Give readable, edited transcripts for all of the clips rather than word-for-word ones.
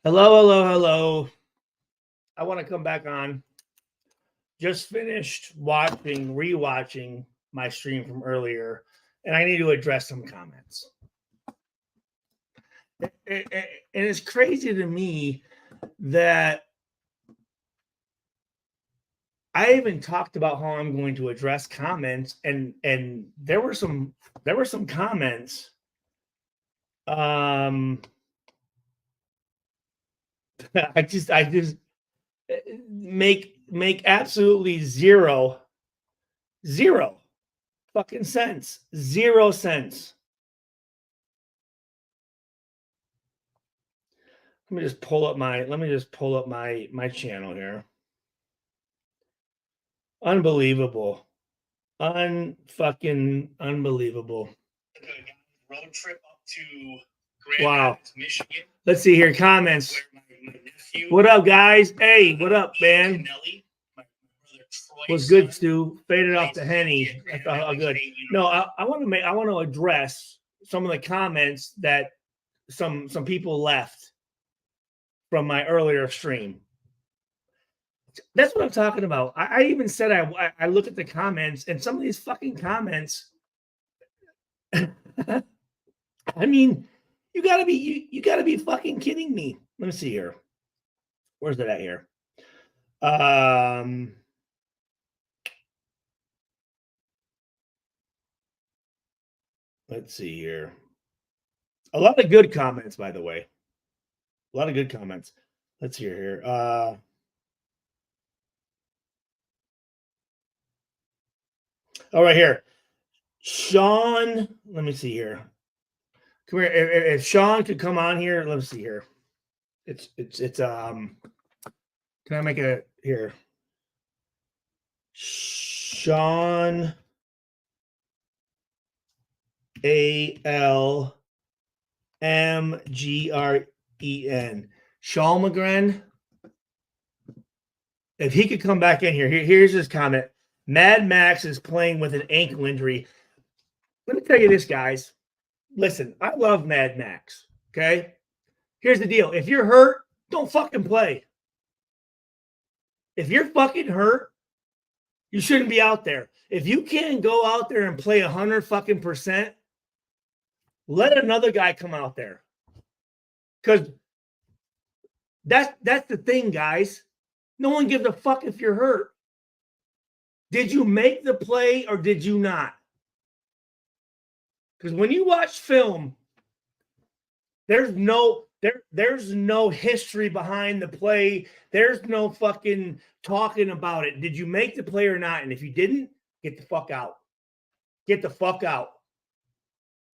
Hello, hello, hello. I want to come back on. Just finished rewatching my stream from earlier, and I need to address some comments. And it's crazy to me that I even talked about how I'm going to address comments, and there were some comments. I just make absolutely zero fucking sense. 0 cents. Let me just pull up my channel here. Unbelievable. Unfucking unbelievable. Road trip up to Grand Rapids, Michigan. Let's see here. Comments. What up, guys? Hey, what up, man? Was good, Stu. Faded off the Henny. That's all good. No, I want to address some of the comments that some people left from my earlier stream. That's what I'm talking about. I even said I look at the comments, and some of these fucking comments. I mean, you gotta be fucking kidding me. Let me see here. Where's that at here? Let's see here. A lot of good comments, by the way. A lot of good comments. Let's hear here. All right, here. Sean, let me see here. Come here. If Sean could come on here, let me see here. It's can I make a here? Sean ALMGREN. Shalmagren. If he could come back in here, here's his comment. Mad Max is playing with an ankle injury. Let me tell you this, guys. Listen, I love Mad Max. Okay? Here's the deal. If you're hurt, don't fucking play. If you're fucking hurt, you shouldn't be out there. If you can't go out there and play 100 fucking percent, let another guy come out there. Because that's the thing, guys. No one gives a fuck if you're hurt. Did you make the play or did you not? Because when you watch film, there's no history behind the play. There's no fucking talking about it. Did you make the play or not? And if you didn't, get the fuck out. Get the fuck out.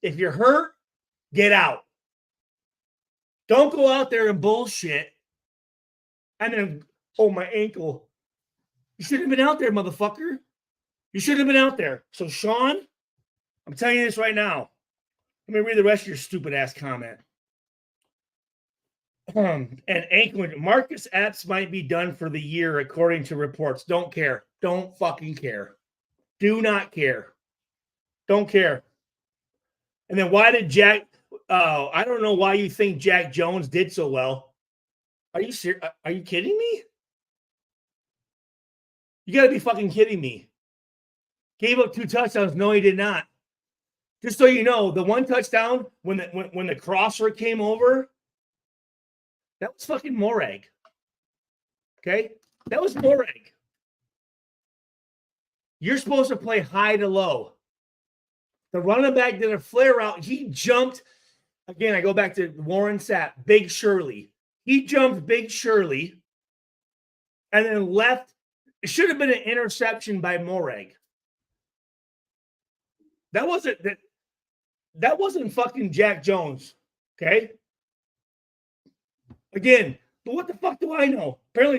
If you're hurt, get out. Don't go out there and bullshit. And then, oh, my ankle. You shouldn't have been out there, motherfucker. You shouldn't have been out there. So, Sean, I'm telling you this right now. Let me read the rest of your stupid ass comment. And ankle Marcus Epps might be done for the year, according to reports. Don't care. Don't fucking care. Do not care. Don't care. And then why did Jack? I don't know why you think Jack Jones did so well. Are you serious? Are you kidding me? You got to be fucking kidding me. Gave up 2 touchdowns. No, he did not. Just so you know, the 1 touchdown when the crosser came over, that was fucking Morag. Okay? That was Morag. You're supposed to play high to low. The running back did a flare out. He jumped. Again, I go back to Warren Sapp, Big Shirley. He jumped Big Shirley and then left. It should have been an interception by Morag. That wasn't fucking Jack Jones. Okay? Again, but what the fuck do I know? Apparently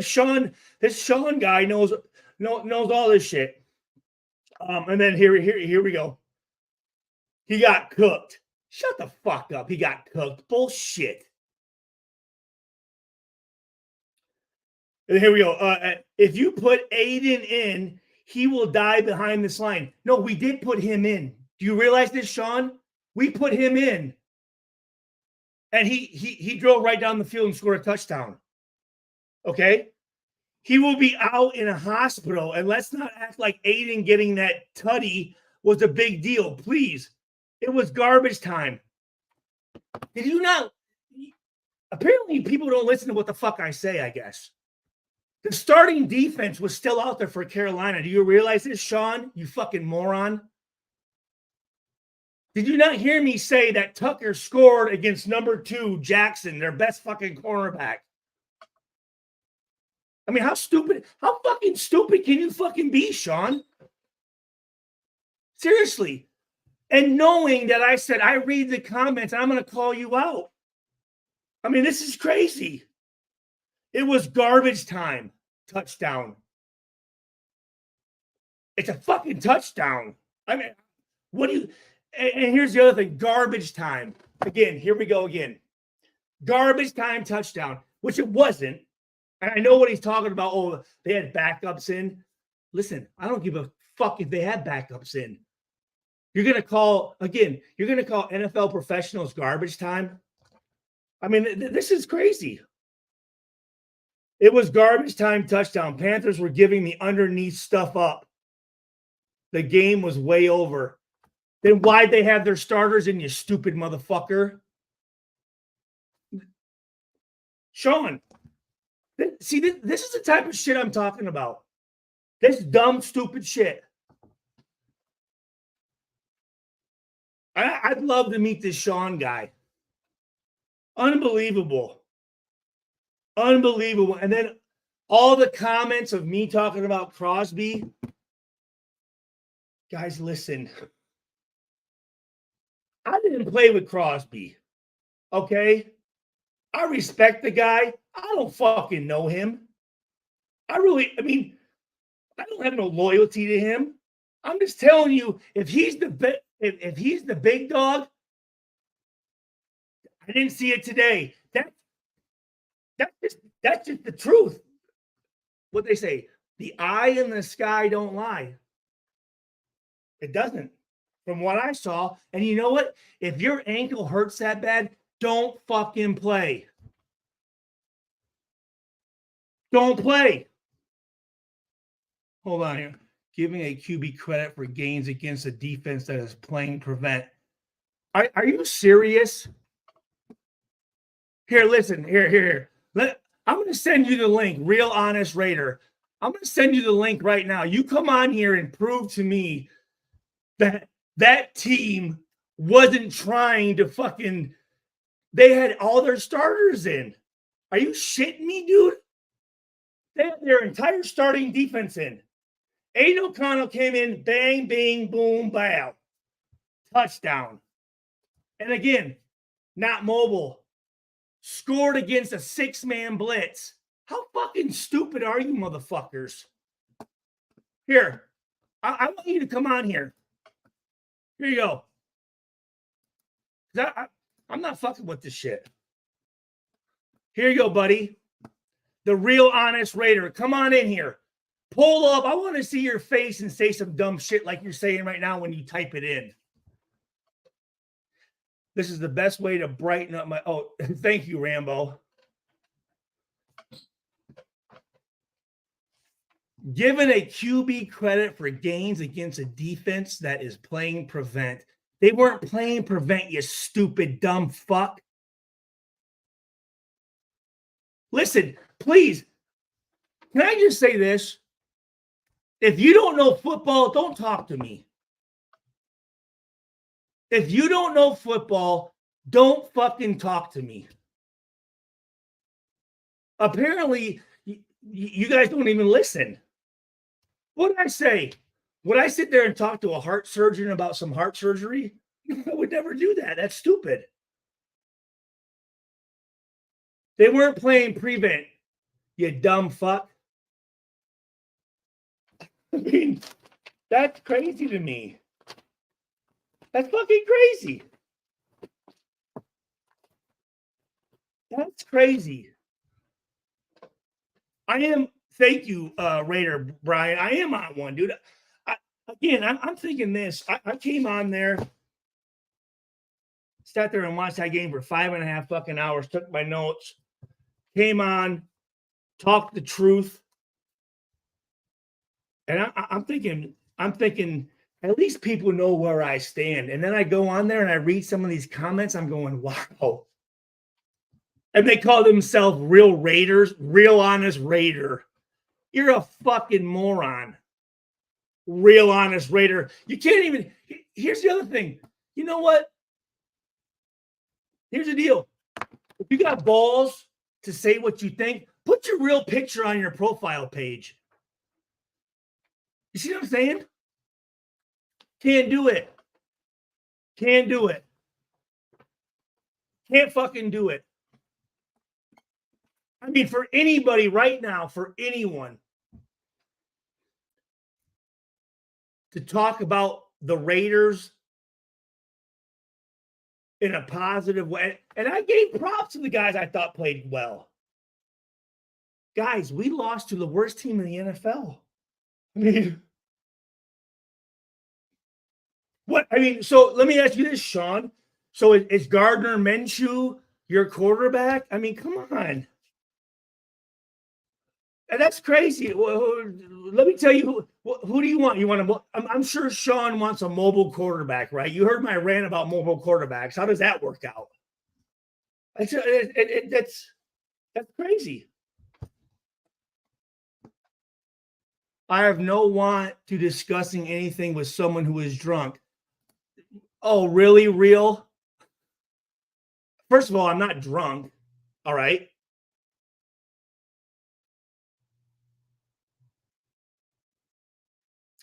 this Sean guy knows all this shit. And then here we go. He got cooked. Shut the fuck up. He got cooked. Bullshit. And here we go. If you put Aiden in, he will die behind this line. No, we did put him in. Do you realize this, Sean? We put him in. and he drove right down the field and scored a touchdown. Okay? He will be out in a hospital, and let's not act like Aiden getting that tutty was a big deal. Please. It was garbage time. Did you not? Apparently, people don't listen to what the fuck I say, I guess. The starting defense was still out there for Carolina. Do you realize this, Sean? You fucking moron. Did you not hear me say that Tucker scored against number 2, Jackson, their best fucking cornerback? I mean, how fucking stupid can you fucking be, Sean? Seriously. And knowing that I said, I read the comments and I'm going to call you out. I mean, this is crazy. It was garbage time. Touchdown. It's a fucking touchdown. I mean, what do you... And here's the other thing. Garbage time. Again, here we go again. Garbage time touchdown, which it wasn't. And I know what he's talking about. Oh, they had backups in. Listen, I don't give a fuck if they had backups in. You're going to call NFL professionals garbage time? I mean, this is crazy. It was garbage time touchdown. Panthers were giving the underneath stuff up. The game was way over. Then why'd they have their starters in, you stupid motherfucker? Sean, see, this is the type of shit I'm talking about. This dumb, stupid shit. I'd love to meet this Sean guy. Unbelievable. Unbelievable. And then all the comments of me talking about Crosby. Guys, listen. I didn't play with Crosby. Okay? I respect the guy. I don't fucking know him. I don't have no loyalty to him. I'm just telling you, if he's the big dog, I didn't see it today. That's just the truth. What they say, the eye in the sky don't lie. It doesn't, from what I saw. And you know what? If your ankle hurts that bad, don't fucking play. Don't play. Hold on here. Giving a QB credit for gains against a defense that is playing prevent. Are you serious? Here, listen. Here. I'm going to send you the link, Real Honest Raider. I'm going to send you the link right now. You come on here and prove to me that team wasn't trying to fucking... They had all their starters in. Are you shitting me, dude? They had their entire starting defense in. Aiden O'Connell came in, bang, bing, boom, bam. Touchdown. And again, not mobile. Scored against a 6-man blitz. How fucking stupid are you, motherfuckers? Here, I want you to come on here. Here you go. I'm not fucking with this shit. Here you go, buddy. The Real Honest Raider. Come on in here. Pull up. I want to see your face and say some dumb shit like you're saying right now when you type it in. This is the best way to brighten up my... Oh, thank you, Rambo. Given a QB credit for gains against a defense that is playing prevent. They weren't playing prevent, you stupid, dumb fuck. Listen, please. Can I just say this? If you don't know football, don't talk to me. If you don't know football, don't fucking talk to me. Apparently, you guys don't even listen. What did I say? Would I sit there and talk to a heart surgeon about some heart surgery? I would never do that. That's stupid. They weren't playing prevent, you dumb fuck. I mean, that's crazy to me. That's fucking crazy. That's crazy. Thank you, Raider Brian. I am on one, dude. I'm thinking this. I came on there sat there and watched that game for 5.5 fucking hours, took my notes, came on, talked the truth. And I'm thinking, at least people know where I stand. And then I go on there and I read some of these comments. I'm going, wow. And they call themselves real Raiders, real honest Raider. You're a fucking moron. Real honest Raider. You can't even. Here's the other thing. You know what? Here's the deal. If you got balls to say what you think, put your real picture on your profile page. You see what I'm saying? Can't do it. Can't do it. Can't fucking do it. I mean, for anybody right now, for anyone to talk about the Raiders in a positive way, and I gave props to the guys I thought played well. Guys, we lost to the worst team in the NFL. I mean, what? I mean, so let me ask you this, Sean. So is Gardner Minshew your quarterback? I mean, come on. And that's crazy. Let me tell you, who do you want? You want I'm sure Sean wants a mobile quarterback, right? You heard my rant about mobile quarterbacks. How does that work out? That's crazy. I have no want to discussing anything with someone who is drunk. Oh, really? Real? First of all, I'm not drunk. All right.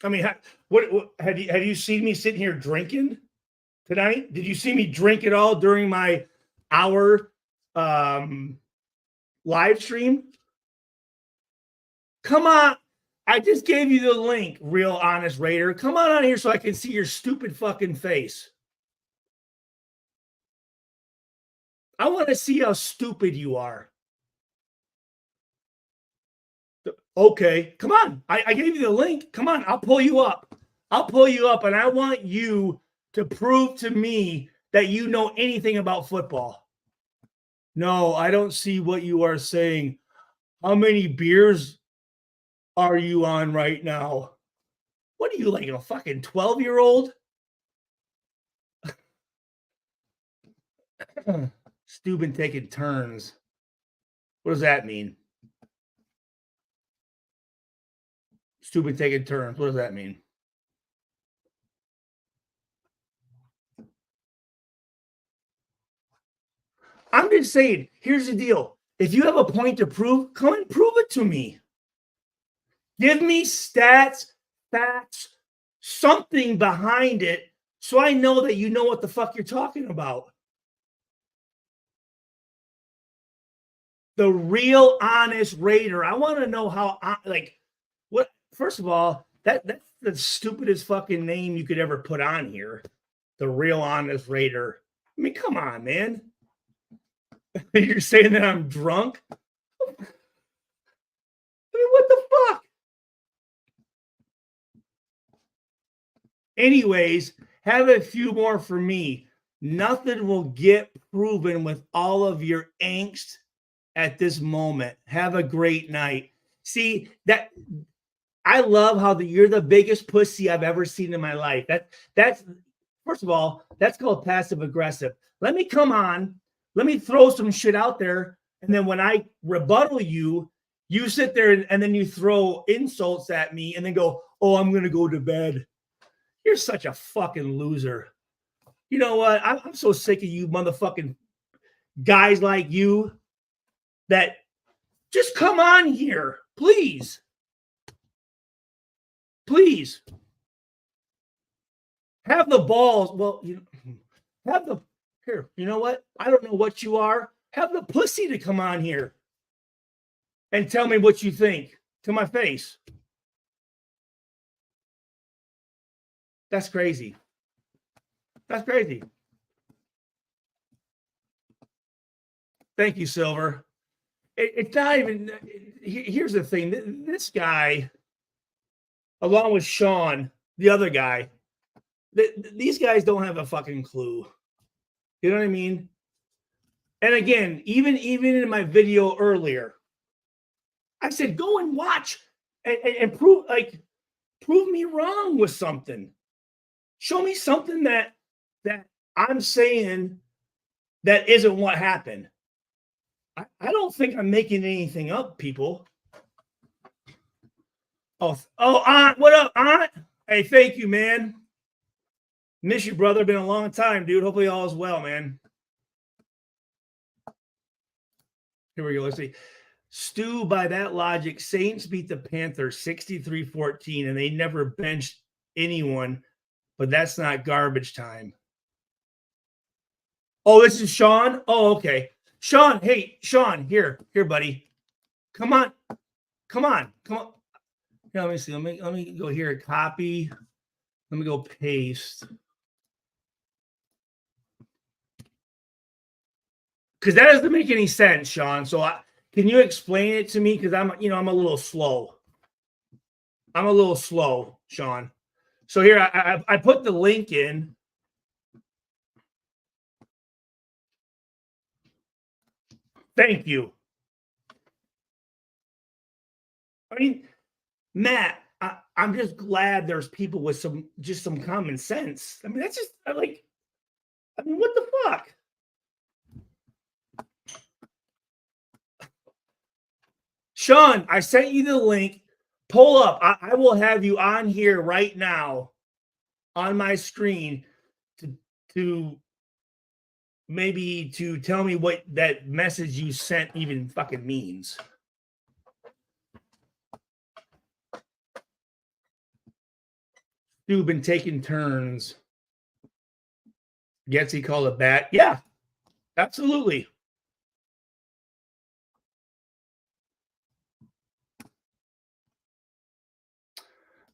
I mean, what have you seen me sitting here drinking tonight? Did you see me drink at all during my hour live stream? Come on. I just gave you the link, real honest Raider. Come on here so I can see your stupid fucking face. I want to see how stupid you are. Okay, come on. I gave you the link. Come on, I'll pull you up. And I want you to prove to me that you know anything about football. No, I don't see what you are saying. How many beers are you on right now? What are you, like a fucking 12-year-old? Stu been taking turns. What does that mean? Stu been taking turns. What does that mean? I'm just saying, here's the deal. If you have a point to prove, come and prove it to me. Give me stats, facts, something behind it so I know that you know what the fuck you're talking about. The real honest Raider. I want to know how, what, first of all, that's the stupidest fucking name you could ever put on here. The real honest Raider. I mean, come on, man. You're saying that I'm drunk? I mean, what the fuck? Anyways, have a few more for me. Nothing will get proven with all of your angst at this moment. Have a great night. See, that I love how you're the biggest pussy I've ever seen in my life. That's first of all, that's called passive aggressive. Let me come on. Let me throw some shit out there. And then when I rebuttal you, you sit there and then you throw insults at me and then go, oh, I'm going to go to bed. You're such a fucking loser. You know what? I'm so sick of you motherfucking guys like you that just come on here, please. Please. Have the balls. Well, have the, here, you know what? I don't know what you are. Have the pussy to come on here and tell me what you think to my face. That's crazy. That's crazy. Thank you, Silver. It's not even, here's the thing. This guy, along with Sean, the other guy, these guys don't have a fucking clue. You know what I mean? And again, even in my video earlier, I said, go and watch and prove me wrong with something. Show me something that I'm saying that isn't what happened. I don't think I'm making anything up, people. Oh, Aunt, what up, Aunt? Hey, thank you, man. Miss you, brother. Been a long time, dude. Hopefully all is well, man. Here we go. Let's see. Stu, by that logic, Saints beat the Panthers 63-14, and they never benched anyone, but that's not garbage time. Oh, this is Sean? Oh, okay. Sean, hey, Sean, here, buddy. Come on. Here, let me see. Let me go here. Copy. Let me go paste. Because that doesn't make any sense, Sean. So can you explain it to me? Because I'm a little slow. Sean. So here I put the link in. Thank you. I mean, Matt, I'm just glad there's people with some common sense. I mean, that's just what the fuck? Sean, I sent you the link. Pull up. I will have you on here right now on my screen to maybe to tell me what that message you sent even fucking means. You've been taking turns. Getsy called it bat. Yeah, absolutely.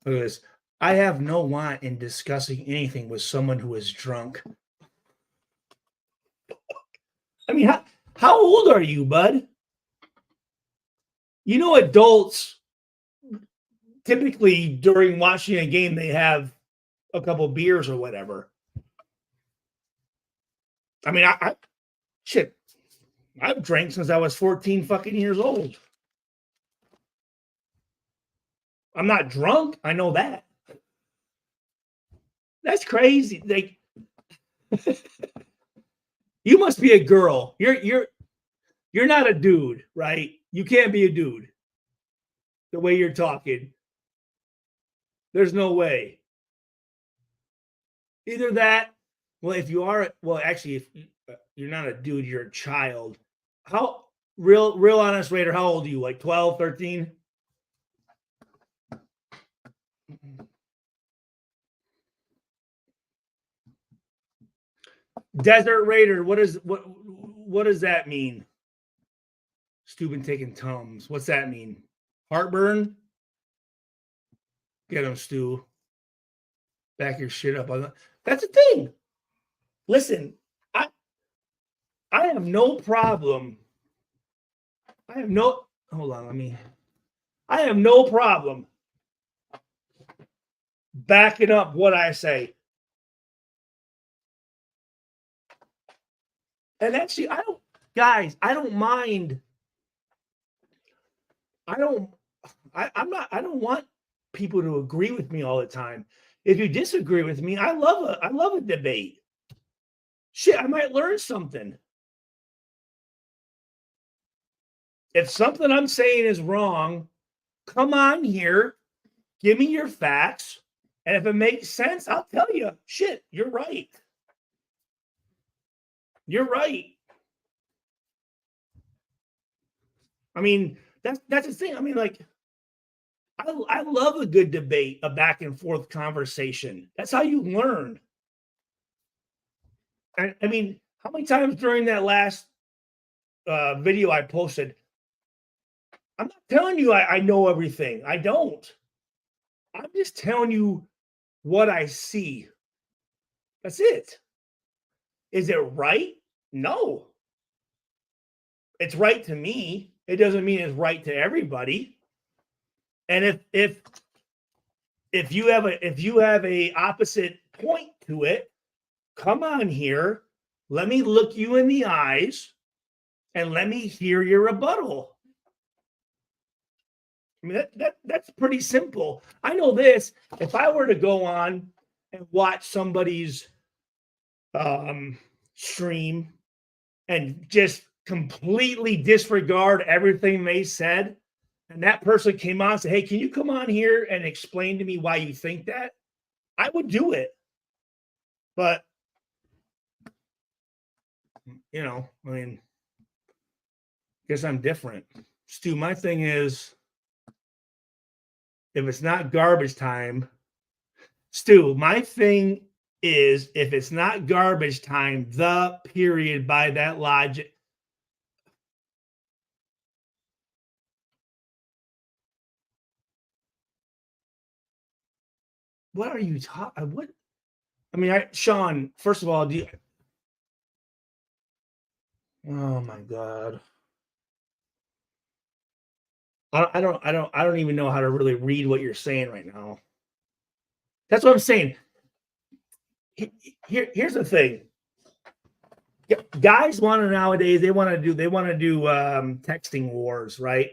Look at this. I have no want in discussing anything with someone who is drunk. I mean, how old are you, bud? You know, adults typically during watching a game, they have a couple beers or whatever. I mean, I've drank since I was 14 fucking years old. I'm not drunk. I know that. That's crazy. Like, you must be a girl. You're not a dude, right? You can't be a dude. The way you're talking. There's no way. Either that, well, if you are, well, actually, if you're not a dude, you're a child. How real honest Raider, how old are you? Like 12, 13? Desert Raider, what does that mean? Stu been taking Tums. What's that mean? Heartburn? Get him, Stu. Back your shit up. That's the thing. Listen, I have no problem. I have no problem backing up what I say. And actually, I don't mind. I don't want people to agree with me all the time. If you disagree with me, I love a debate. Shit, I might learn something. If something I'm saying is wrong, come on here, give me your facts, and if it makes sense, I'll tell you, shit, you're right. You're right. I mean, that's the thing. I mean, like, I love a good debate, a back and forth conversation. That's how you learn. I mean, how many times during that last video I posted, I'm not telling you I know everything. I don't. I'm just telling you what I see. That's it. Is it right? No. It's right to me. It doesn't mean it's right to everybody. And if you have a opposite point to it, come on here, Let me look you in the eyes and let me hear your rebuttal. I mean, that's pretty simple. I know this. If I were to go on and watch somebody's stream and just completely disregard everything they said, and that person came on and said, hey, can you come on here and explain to me why you think that? I would do it. But, you know, I mean, guess I'm different. Stu, my thing is, if it's not garbage time, Stu, my thing is, if it's not garbage time, the period by that logic. What are you talking? What? I mean, Sean, first of all, do you? Oh my God. I don't even know how to really read what you're saying right now. That's what I'm saying. Here's the thing. Guys want to nowadays, they want to do texting wars, right?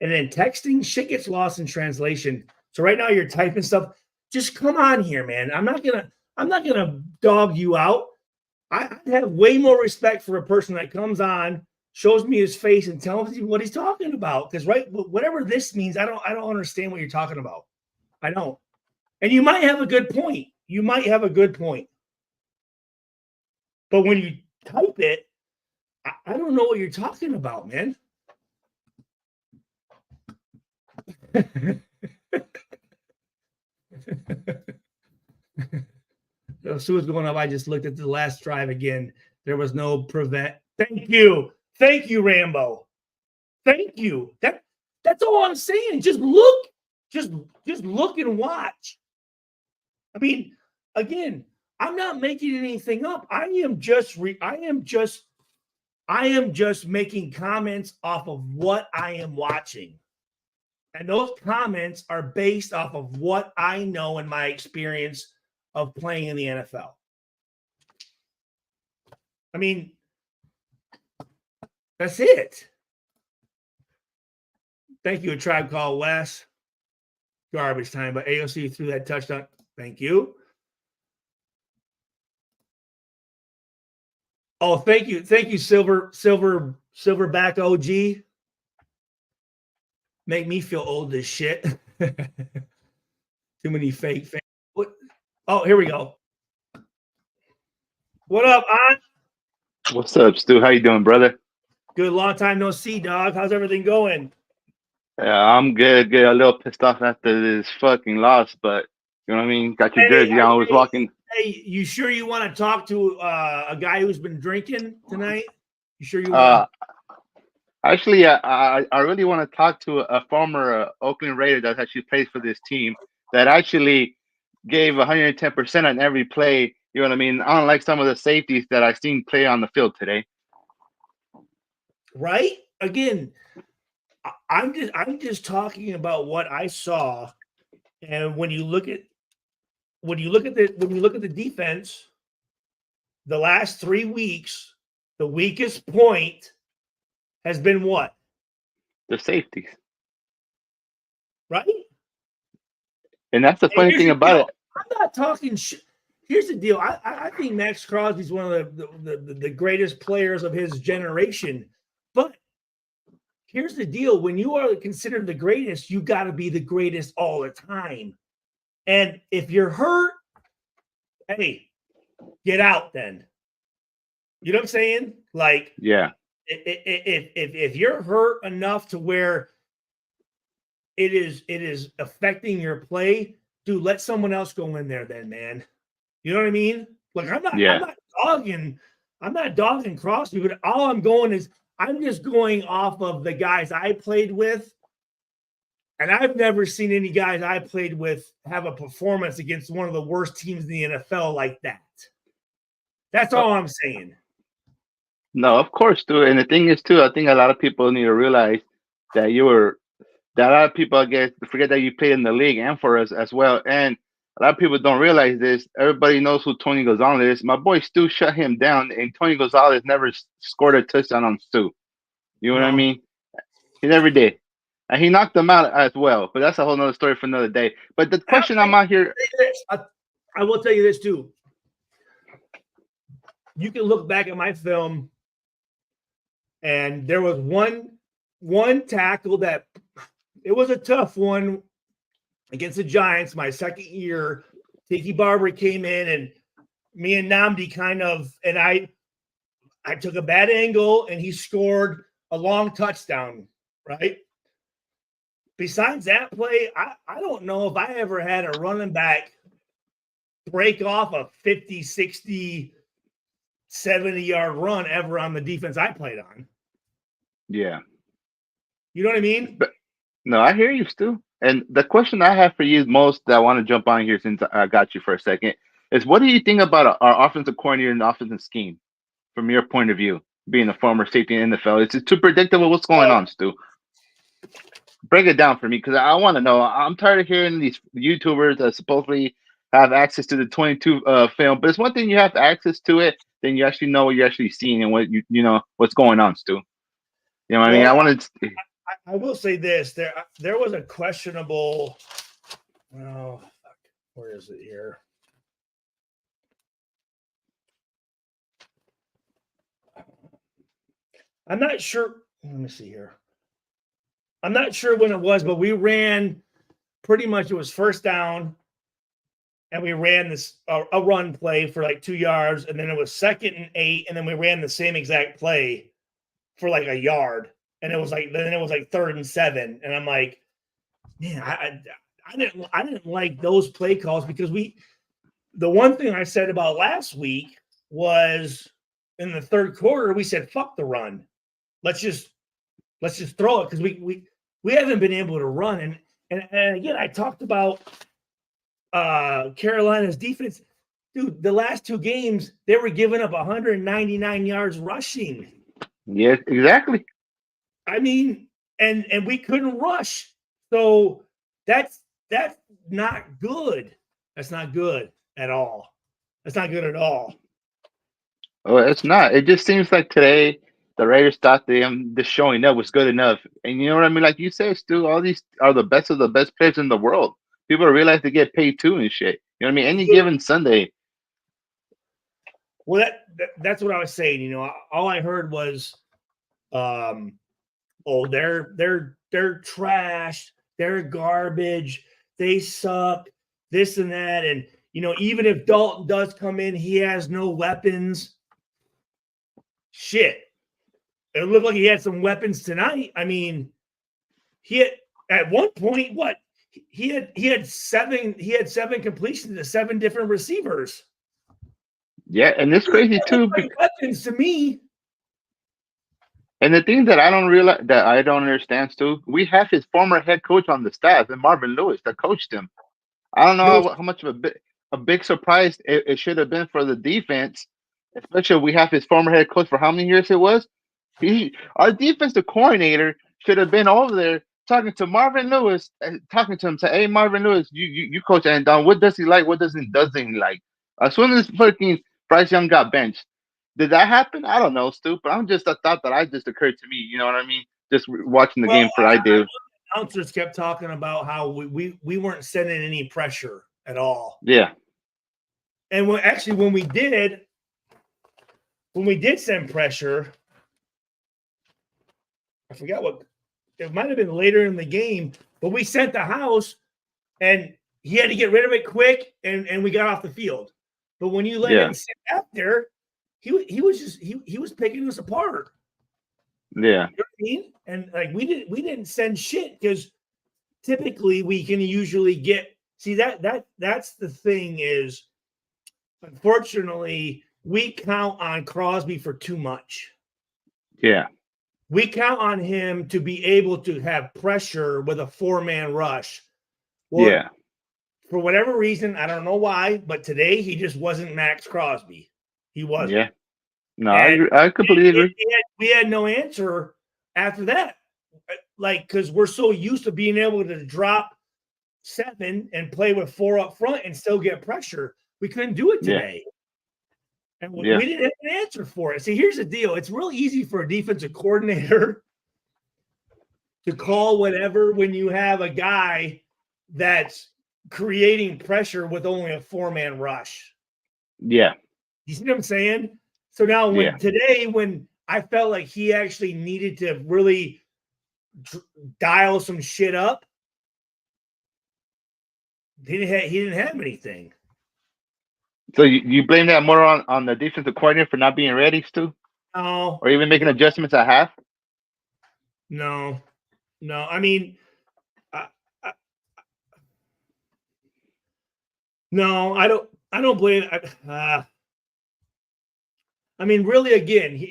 And then texting shit gets lost in translation. So right now you're typing stuff. Just come on here, man. I'm not gonna dog you out. I have way more respect for a person that comes on, shows me his face, and tells me what he's talking about. Because whatever this means, I don't understand what you're talking about. I don't. And you might have a good point. But when you type it, I don't know what you're talking about, man. So what's going on? I just looked at the last drive again. There was no prevent. Thank you, Rambo. Thank you. That's all I'm saying. Just look, just look and watch. I mean, again, I'm not making anything up. I am just making comments off of what I am watching. And those comments are based off of what I know in my experience of playing in the NFL. I mean, that's it. Thank you, A Tribe Called Wes. Garbage time, but AOC threw that touchdown. Thank you. Oh, thank you, Silverback OG. Make me feel old as shit. Too many fake fans. What? Oh, here we go. What up, An? What's up, Stu? How you doing, brother? Good, long time no see, dog. How's everything going? Yeah, I'm good. A little pissed off after this fucking loss, but you know what I mean? Got your jersey on. I was walking. Hey, you sure you want to talk to a guy who's been drinking tonight? You sure you want? Actually, I really want to talk to a former Oakland Raider that actually plays for this team that actually gave 110% on every play. You know what I mean? Unlike some of the safeties that I've seen play on the field today. Right? Again, I'm just talking about what I saw, and when you look at the defense, the last 3 weeks, the weakest point has been what? The safeties. Right? And that's the funny thing about it. I'm not talking shit. Here's the deal. I think Max Crosby's one of the greatest players of his generation. But here's the deal. When you are considered the greatest, you got to be the greatest all the time. And if you're hurt, hey, get out then. You know what I'm saying? Like, yeah. If you're hurt enough to where it is affecting your play, dude, let someone else go in there then, man. You know what I mean? Like, I'm not dogging Crosby, but all I'm going is I'm just going off of the guys I played with. And I've never seen any guys I played with have a performance against one of the worst teams in the NFL like that. That's all I'm saying. No, of course, too. And the thing is, too, I think a lot of people need to realize that a lot of people, I guess, forget that you played in the league and for us as well. And A lot of people don't realize this. Everybody knows who Tony Gonzalez is. My boy Stu shut him down, and Tony Gonzalez never scored a touchdown on Stu. You know what I No. mean? He never did. And he knocked them out as well. But that's a whole nother story for another day. But the question I'm out here. I will tell you this too. You can look back at my film, and there was one tackle that it was a tough one against the Giants. My second year, Tiki Barber came in, and me and Namdi and I took a bad angle, and he scored a long touchdown, right? Besides that play, I don't know if I ever had a running back break off a 50, 60, 70-yard run ever on the defense I played on. Yeah. You know what I mean? But, no, I hear you, Stu. And the question I have for you most that I want to jump on here since I got you for a second is what do you think about our offensive coordinator and offensive scheme from your point of view, being a former safety in the NFL? It's too predictable. What's going on, Stu? Break it down for me because I want to know. I'm tired of hearing these YouTubers that supposedly have access to the 22 film, but it's one thing you have access to it, then you actually know what you're actually seeing and what you know what's going on, Stu. You know what I mean? I wanted to. I will say this: there was a questionable. Oh, fuck. Where is it here? I'm not sure. Let me see here. I'm not sure when it was, but we ran pretty much. It was first down, and we ran this a run play for like 2 yards, and then it was 2nd and 8, and then we ran the same exact play for like a yard. And it was like 3rd and 7, and I'm like, man, I didn't like those play calls because the one thing I said about last week was in the third quarter we said fuck the run, let's just throw it because we haven't been able to run and again I talked about Carolina's defense, dude. The last 2 games they were giving up 199 yards rushing. Yes, exactly. I mean, and we couldn't rush. So that's not good. That's not good at all. That's not good at all. Oh, it's not. It just seems like today the Raiders thought the showing up was good enough. And you know what I mean? Like you said, Stu, all these are the best of the best players in the world. People realize they get paid too and shit. You know what I mean? Any given Sunday. Well, that's what I was saying. You know, all I heard was oh, they're trash, they're garbage, they suck, this and that. And, you know, even if Dalton does come in, he has no weapons. Shit. It looked like he had some weapons tonight. I mean, he had at one point, what? He had 7 completions to 7 different receivers. Yeah, and it's crazy too. Like weapons to me. And the thing that I don't understand, Stu, we have his former head coach on the staff, and Marvin Lewis, that coached him. I don't know how much of a big surprise it should have been for the defense, especially we have his former head coach for how many years it was. Our defensive coordinator should have been over there talking to Marvin Lewis, talking to him, say, "Hey, Marvin Lewis, you coach Andon. What does he like? What doesn't he like?" As soon as fucking Bryce Young got benched. Did that happen? I don't know, Stu, but I'm just a thought that just occurred to me. You know what I mean? Just watching the game for I do. Announcers kept talking about how we weren't sending any pressure at all. Yeah. And when we did send pressure, I forgot what it might have been later in the game, but we sent the house and he had to get rid of it quick and we got off the field. But when you let him sit out there, he was picking us apart. Yeah. You know what I mean? And like we didn't send shit because typically we can usually that's the thing is, unfortunately, we count on Crosby for too much. Yeah. We count on him to be able to have pressure with a 4-man rush. Well, yeah. For whatever reason, I don't know why, but today he just wasn't Max Crosby. He wasn't. Yeah. No, I completely agree. We had no answer after that. Like, because we're so used to being able to drop 7 and play with 4 up front and still get pressure. We couldn't do it today. And we didn't have an answer for it. See, here's the deal. It's real easy for a defensive coordinator to call whatever when you have a guy that's creating pressure with only a 4-man rush. Yeah. You see what I'm saying? So now today, when I felt like he actually needed to really dial some shit up, he didn't have anything. So you blame that more on the defensive coordinator for not being ready, Stu? No. Or even making adjustments at half? No. I mean, no, I don't blame. I mean, really, again,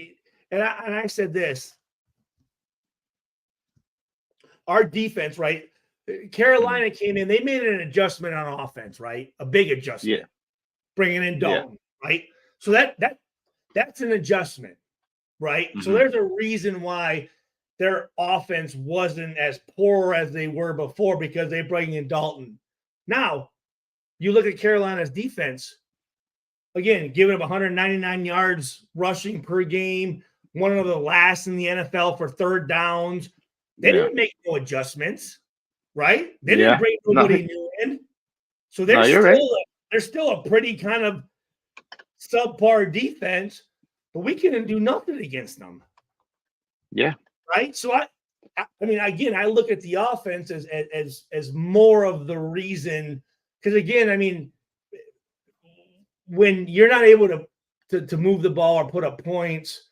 I said this. Our defense, right? Carolina came in. They made an adjustment on offense, right? A big adjustment. Yeah. Bringing in Dalton, right? So that's an adjustment, right? Mm-hmm. So there's a reason why their offense wasn't as poor as they were before, because they bring in Dalton. Now, you look at Carolina's defense, again, giving up 199 yards rushing per game, one of the last in the NFL for third downs. They didn't make no adjustments, right? They didn't bring nobody new in. So they're still a pretty kind of subpar defense, but we couldn't do nothing against them. Yeah. Right. So I mean, again, I look at the offense as more of the reason, because again, I mean, when you're not able to move the ball or put up points,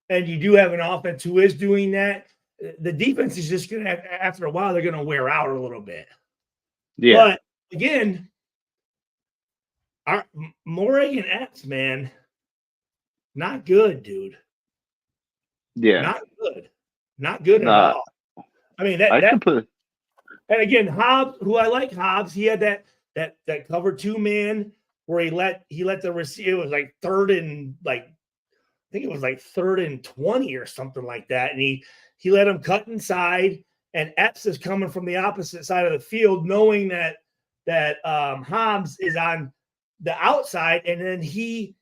and you do have an offense who is doing that, the defense is just gonna after a while they're gonna wear out a little bit. Yeah. But again, our Moehrig and Epps, man, not good, dude. Yeah. Not good at all. I mean, and again, Hobbs, who I like Hobbs, he had that cover 2 man where he let the receiver, it was like third and 20 or something like that. And he let him cut inside, and Epps is coming from the opposite side of the field, knowing that Hobbs is on the outside, and then he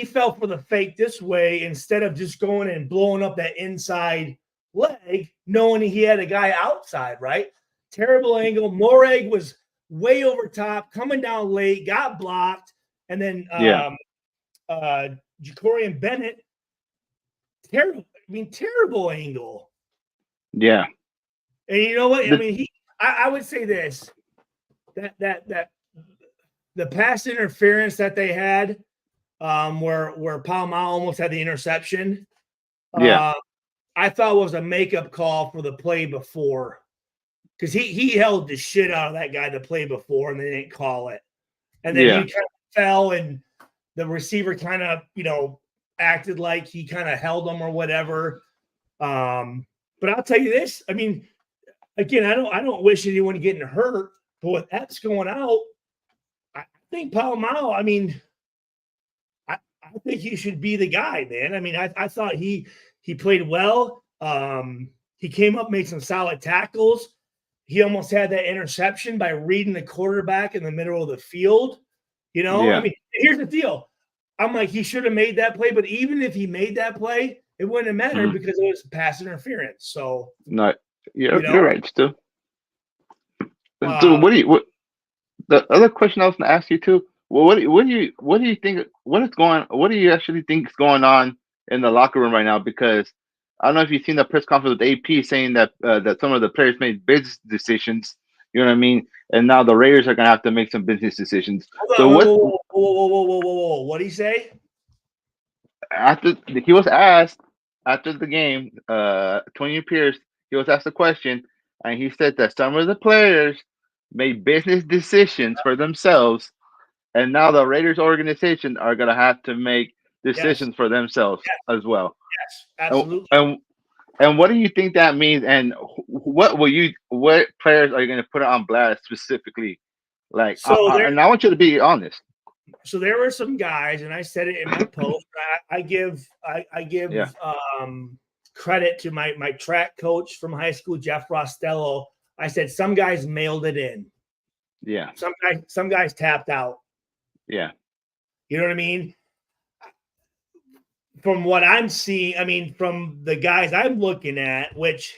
fell for the fake this way instead of just going and blowing up that inside leg, knowing he had a guy outside, right? Terrible angle. Moehrig was way over top, coming down late, got blocked, and then Jacorian Bennett, terrible angle. Yeah. And you know what? I mean, I would say this, that the pass interference that they had, where Palomar almost had the interception, I thought was a makeup call for the play before, because he held the shit out of that guy the play before, and they didn't call it, and then he kind of fell, and the receiver kind of acted like he kind of held him or whatever. But I'll tell you this, I mean, again, I don't wish anyone getting hurt, but with Epps going out, I think Palomar, I mean, I think he should be the guy, man. I mean, I thought he played well. He came up, made some solid tackles. He almost had that interception by reading the quarterback in the middle of the field. I mean, here's the deal. I'm like, he should have made that play, but even if he made that play, it wouldn't have mattered because it was pass interference. So no, you're right, Stu. So the other question I was going to ask you too? Well, what do you think? What do you actually think is going on in the locker room right now? Because I don't know if you've seen the press conference with AP saying that that some of the players made business decisions. You know what I mean? And now the Raiders are gonna have to make some business decisions. Whoa! What did he say? After he was asked after the game, Tony Pierce, he was asked a question, and he said that some of the players made business decisions for themselves, and now the Raiders organization are gonna have to make decisions for themselves as well. Yes, absolutely. And what do you think that means? And what players are you going to put on blast specifically? Like, and I want you to be honest. So there were some guys, and I said it in my post. I give credit to my track coach from high school, Jeff Rostello. I said some guys mailed it in. Yeah. Some guys tapped out. Yeah. You know what I mean? From what I'm seeing, I mean, from the guys I'm looking at, which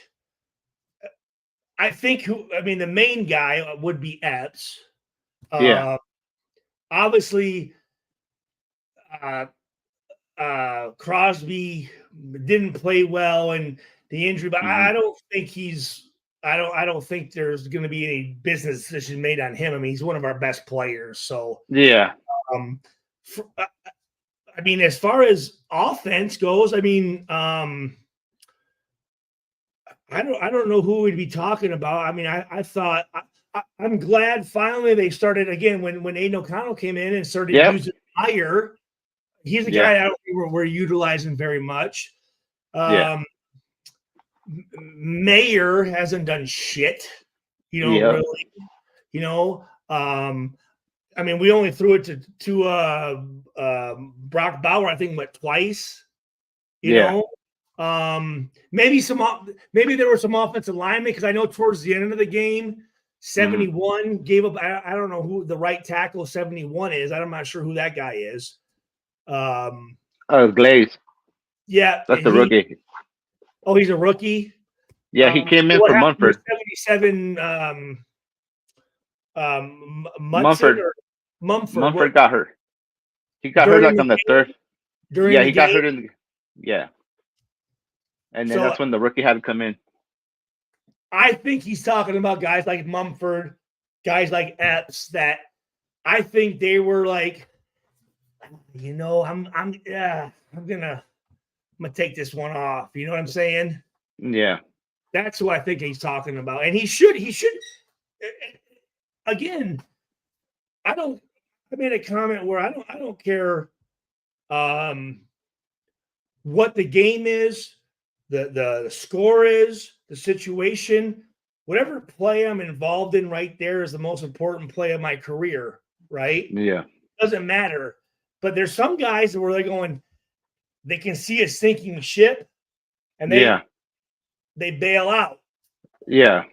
I think the main guy would be Epps. Yeah. Obviously, Crosby didn't play well and the injury, but I don't think I don't think there's going to be any business decision made on him. I mean, he's one of our best players. So Yeah. I mean, as far as offense goes, I mean, I don't know who we'd be talking about. I mean, I thought I'm glad finally they started again when Aiden O'Connell came in and started using Meyer. He's a guy I don't think we're utilizing very much. Mayer hasn't done shit, really. I mean, we only threw it to Brock Bauer, I think, twice. You know, maybe there were some offensive linemen because I know towards the end of the game, 71 gave up. I don't know who the right tackle 71 is. I'm not sure who that guy is. Glaze. Yeah, that's the rookie. Oh, he's a rookie. Yeah, he came in for Munford. 77. Mumford got hurt. He got hurt like on the third. Yeah, he got hurt in. And then that's when the rookie had to come in. I think he's talking about guys like Mumford, guys like Epps that I think they were like, I'm gonna take this one off. You know what I'm saying? Yeah. That's who I think he's talking about. And he should again, I made a comment where I don't care what the game is, the score is, the situation, whatever play I'm involved in right there is the most important play of my career, right? Yeah. Doesn't matter. But there's some guys where they're going, they can see a sinking ship and they bail out. Yeah.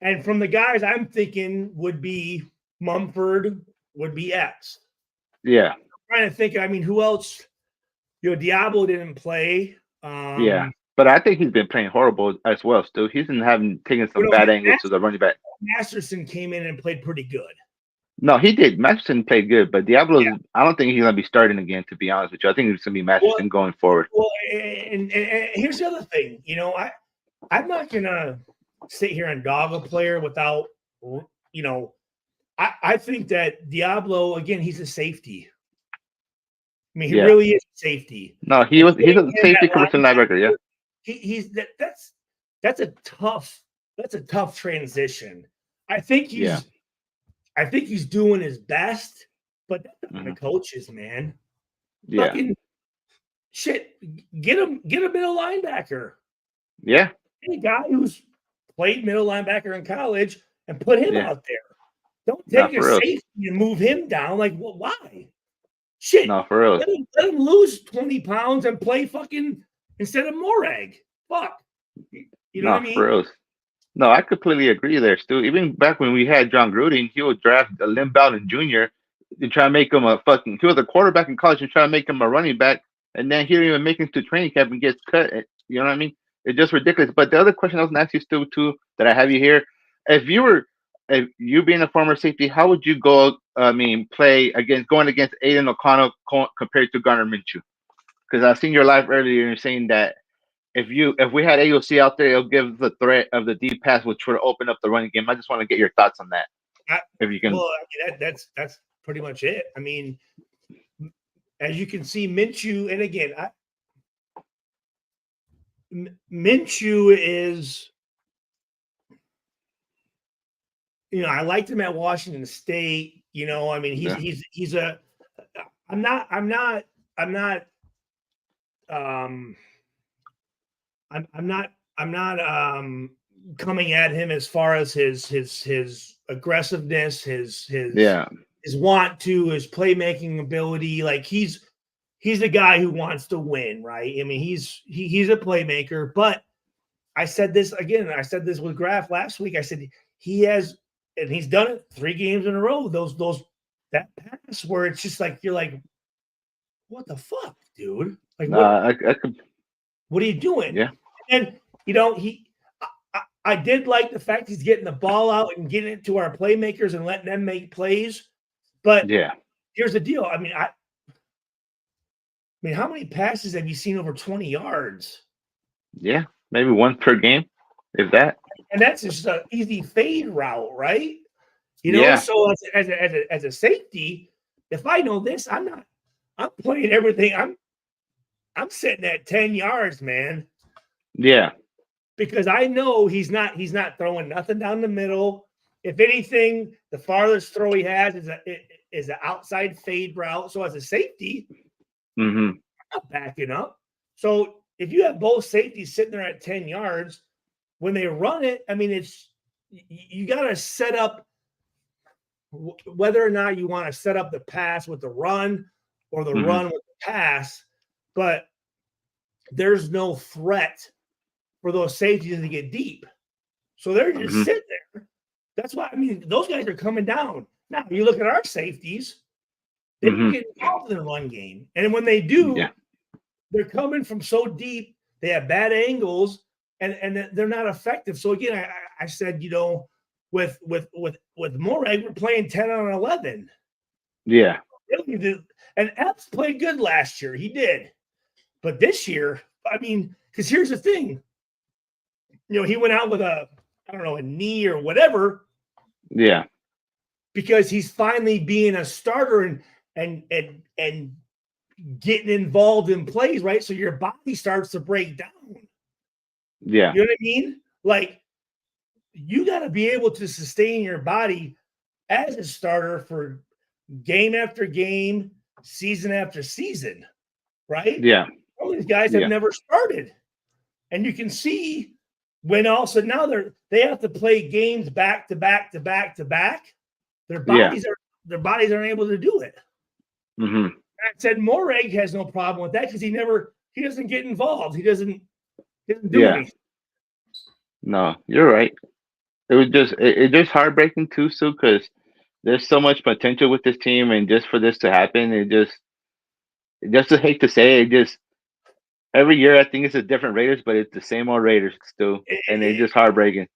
And from the guys I'm thinking would be Mumford, would be Epps. Yeah. I'm trying to think, I mean, who else? Diablo didn't play. But I think he's been playing horrible as well, still. He's been taking some bad angles to the running back. Masterson came in and played pretty good. No, he did. Masterson played good, but Diablo, I don't think he's going to be starting again, to be honest with you. I think it's going to be Masterson going forward. Well, and here's the other thing. I'm not going to sit here and dog a player without, I think that Diablo, again, he's a safety. I mean, he really is a safety. No, he's a safety commercial linebacker, that's a tough transition. I think he's doing his best, but the coaches, man. Yeah. Fucking shit. Get a middle linebacker. Yeah. Any guy who's played middle linebacker in college and put him out there. Don't take a safety and move him down. Like, well, why? Shit. No, for real. Let him lose 20 pounds and play fucking instead of Morag. Fuck. You know what I mean? For real. No, I completely agree there, Stu. Even back when we had John Gruden, he would draft a Lynn Bowden Jr. and try to make him he was a quarterback in college and try to make him a running back, and then he didn't even make him to training camp and gets cut. You know what I mean? It's just ridiculous. But the other question I was going to ask you, Stu, too, that I have you here, if you being a former safety, how would you play going against Aiden O'Connell compared to Garner Minshew? Because I've seen your live earlier, you're saying that if we had AOC out there, it'll give the threat of the deep pass, which would open up the running game. I just want to get your thoughts on that. If you can. Well, I mean, that's pretty much it. I mean, as you can see, Minshew, and again, Minshew is, I liked him at Washington State. I mean, he's a. I'm not coming at him as far as his aggressiveness, his want to, his playmaking ability. Like he's a guy who wants to win, right? I mean, he's a playmaker, but I said this again. I said this with Graf last week. I said he has, and he's done it 3 games in a row. That pass where it's just like you're like, what the fuck, dude? Like, I could, what are you doing? yeah, And I did like the fact he's getting the ball out and getting it to our playmakers and letting them make plays. But yeah, here's the deal. I mean, how many passes have you seen over 20 yards? yeah. Maybe one per game, if that. And that's just an easy fade route, right? Yeah. So as a safety, if I know this, I'm playing everything. I'm sitting at 10 yards, man. Yeah. Because I know he's not throwing nothing down the middle. If anything, the farthest throw he has is an outside fade route. So as a safety, Mm-hmm. I'm not backing up. So if you have both safeties sitting there at 10 yards, when they run it, I mean, you got to set up whether or not you want to set up the pass with the run or the Mm-hmm. run with the pass, but there's no threat for those safeties to get deep. So they're just sitting there. That's why, I mean, those guys are coming down. Now, you look at our safeties, they don't get involved in the run game. And when they do, they're coming from so deep, they have bad angles, and they're not effective. So again, I said, with Morag, we're playing 10 on 11. Yeah. And Epps played good last year. He did. But this year, I mean, because here's the thing. He went out with a knee or whatever. Yeah. Because he's finally being a starter and getting involved in plays, right? So your body starts to break down. Yeah. You know what I mean? Like, you got to be able to sustain your body as a starter for game after game, season after season, right? Yeah. All these guys have never started. And you can see when all of a sudden now they have to play games back to back to back to back. Their bodies aren't able to do it. Mm-hmm. I said Morag has no problem with that because he doesn't get involved. He doesn't do anything. No, you're right. It was just heartbreaking too, Sue, because there's so much potential with this team, and just for this to happen, just to hate to say it, just every year I think it's a different Raiders, but it's the same old Raiders still, and it's just heartbreaking.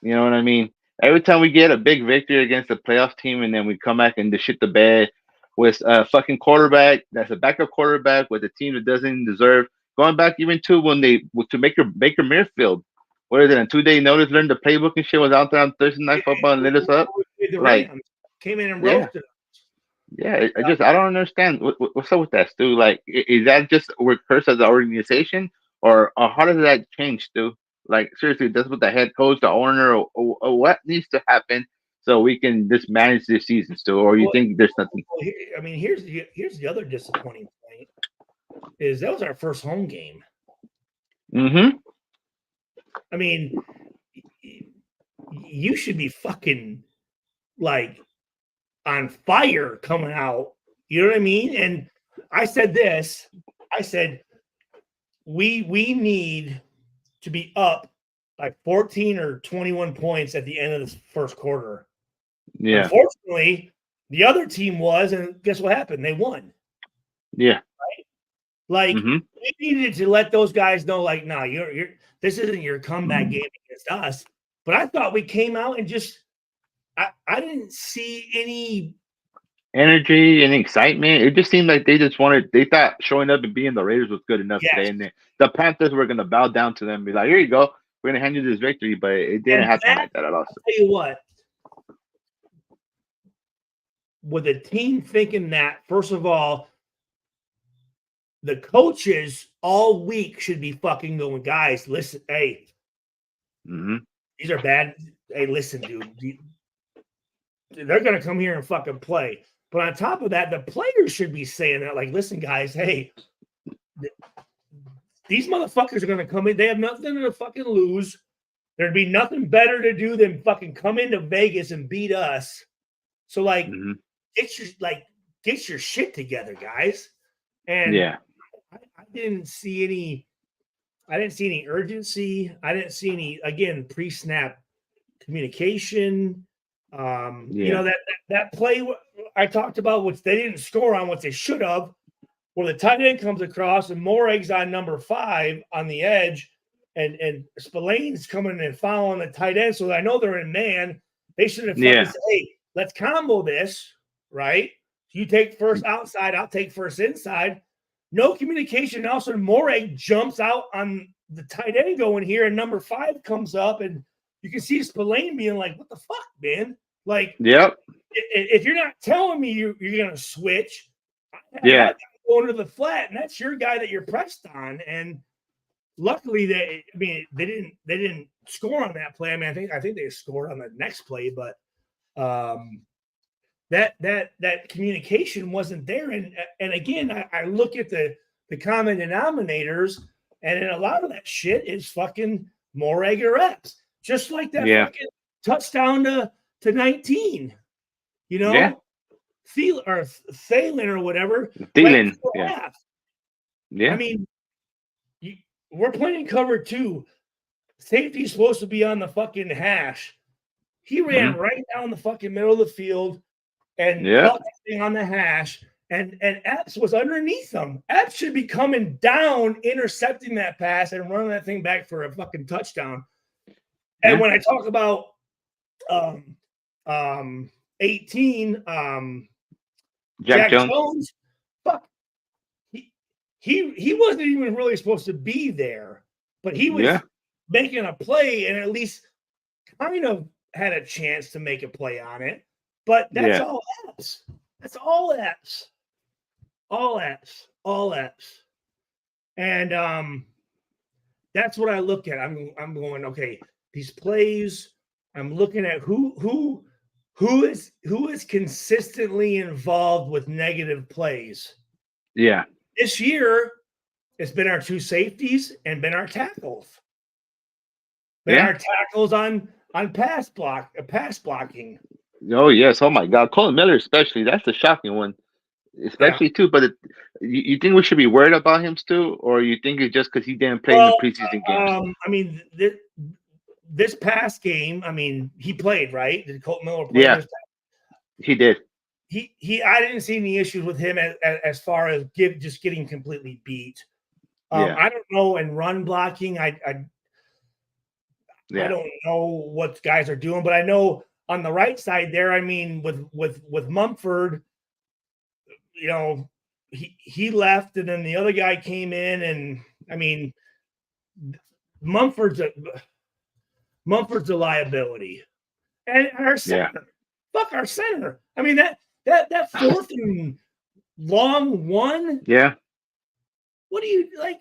You know what I mean? Every time we get a big victory against a playoff team, and then we come back and shit the bed with a fucking quarterback that's a backup quarterback with a team that doesn't deserve. Going back even to when to make your Baker Mayfield, what is it? A 2-day notice, learned the playbook and shit, was out there on Thursday Night Football and lit us up. The Like, Rams came in and roasted us. Yeah, I don't understand what's up with that, Stu. Like, is that just we're cursed as an organization, or how does that change, Stu? Like, seriously, that's what the head coach, the owner, or what needs to happen so we can just manage this season, Stu? Or you think there's nothing? I mean, here's the other disappointing point is that was our first home game. Mm-hmm. I mean, you should be fucking like on fire coming out. You know what I mean? And I said this. I said we need to be up by 14 or 21 points at the end of the first quarter. Yeah. Unfortunately, the other team was, and guess what happened? They won. Yeah. Right? Like, we needed to let those guys know, like, no, you're this isn't your comeback game against us. But I thought we came out and just I didn't see any energy and excitement. It just seemed like they thought showing up and being the Raiders was good enough today. And the Panthers were going to bow down to them and be like, here you go. We're going to hand you this victory. But it didn't happen like that at all. I'll tell you what. With a team thinking that, first of all, the coaches all week should be fucking going, guys, listen, hey, these are bad. Hey, listen, dude. They're going to come here and fucking play. But on top of that, the players should be saying that, like, listen, guys, hey, these motherfuckers are going to come in. They have nothing to fucking lose. There'd be nothing better to do than fucking come into Vegas and beat us. So, like, get your shit together, guys. And I didn't see any. I didn't see any urgency. I didn't see any, again, pre-snap communication. You know, that play I talked about, which they didn't score on, what they should have, where the tight end comes across and Moreg's on number 5 on the edge, and Spillane's coming and following the tight end. So I know they're in man. They should have fucking said, hey, let's combo this, right? You take first outside, I'll take first inside. No communication. And also, Moreg jumps out on the tight end going here, and number 5 comes up, and you can see Spillane being like, what the fuck, man? Like, if you're not telling me you're going to switch, I'm going to the flat, and that's your guy that you're pressed on. And luckily, they didn't score on that play. I mean, I think they scored on the next play, but that communication wasn't there. And again, I look at the common denominators, and a lot of that shit is fucking Moreg or Epps. Just like that fucking touchdown to 19, you know, Thielen or whatever. Thielen, I mean, we're playing cover 2. Safety's supposed to be on the fucking hash. He ran right down the fucking middle of the field and caught that thing on the hash. And Epps was underneath him. Epps should be coming down, intercepting that pass and running that thing back for a fucking touchdown. And when I talk about 18, Jack Jones, fuck, he wasn't even really supposed to be there, but he was making a play and at least kind of had a chance to make a play on it. But that's all Epps. That's all Epps. All Epps. All Epps. And that's what I look at. I'm going, okay, these plays, I'm looking at who is consistently involved with negative plays. Yeah. This year, it's been our 2 safeties and been our tackles. Our tackles on pass blocking. Oh yes. Oh my God. Colin Miller, especially. That's the shocking one. Especially too. But you think we should be worried about him still, or you think it's just because he didn't play in the preseason games? I mean, this past game, I mean, he played, right? Did Colton Miller play? Yeah, he did. I didn't see any issues with him as far as just getting completely beat. I don't know in run blocking. I don't know what guys are doing, but I know on the right side there, I mean, with Mumford, you know, he left and then the other guy came in, and I mean, Mumford's a liability. And our center, fuck our center. I mean, that fourth and long one. Yeah. What do you like?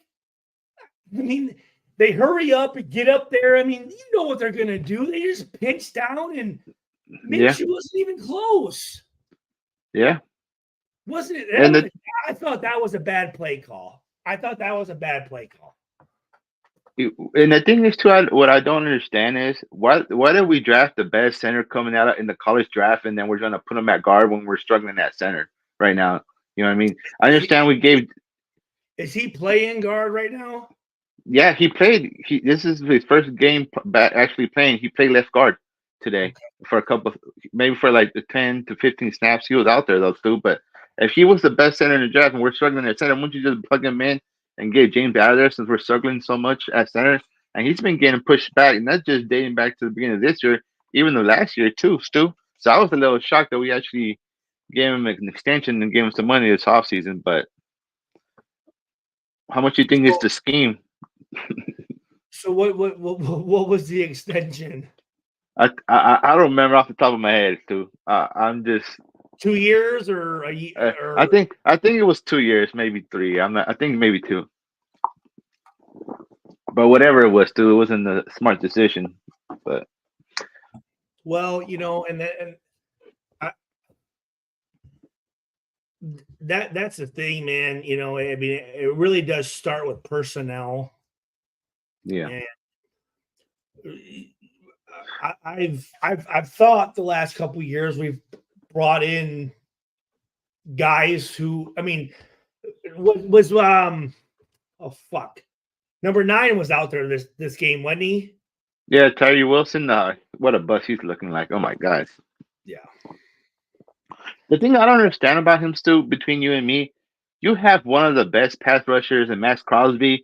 I mean, they hurry up and get up there. I mean, you know what they're going to do. They just pinch down, and Minshew wasn't even close. Yeah. Wasn't it? I thought that was a bad play call. And the thing is, too, what I don't understand is why did we draft the best center coming out in the college draft, and then we're going to put him at guard when we're struggling at center right now? You know what I mean? I understand we gave. Is he playing guard right now? Yeah, he played. This is his first game back actually playing. He played left guard today for a couple, maybe for like the 10 to 15 snaps. He was out there though too. But if he was the best center in the draft and we're struggling at center, wouldn't you just plug him in and get James out of there since we're struggling so much at center? And he's been getting pushed back, and that's just dating back to the beginning of this year, even the last year too, Stu. So I was a little shocked that we actually gave him an extension and gave him some money this offseason. But how much do you think is the scheme? So what was the extension? I don't remember off the top of my head, Stu. I'm just 2 years or a year. I think it was 2 years, maybe 3. I think maybe 2. But whatever it was, Stu, it wasn't a smart decision. But well, you know, that's the thing, man. You know, I mean, it really does start with personnel. Yeah. And I've thought the last couple of years we've brought in guys who, I mean, was Number 9 was out there this game, wasn't he? Yeah, Tyree Wilson. What a bust he's looking like. Oh my God. Yeah. The thing I don't understand about him, Stu, between you and me, you have one of the best pass rushers in Max Crosby,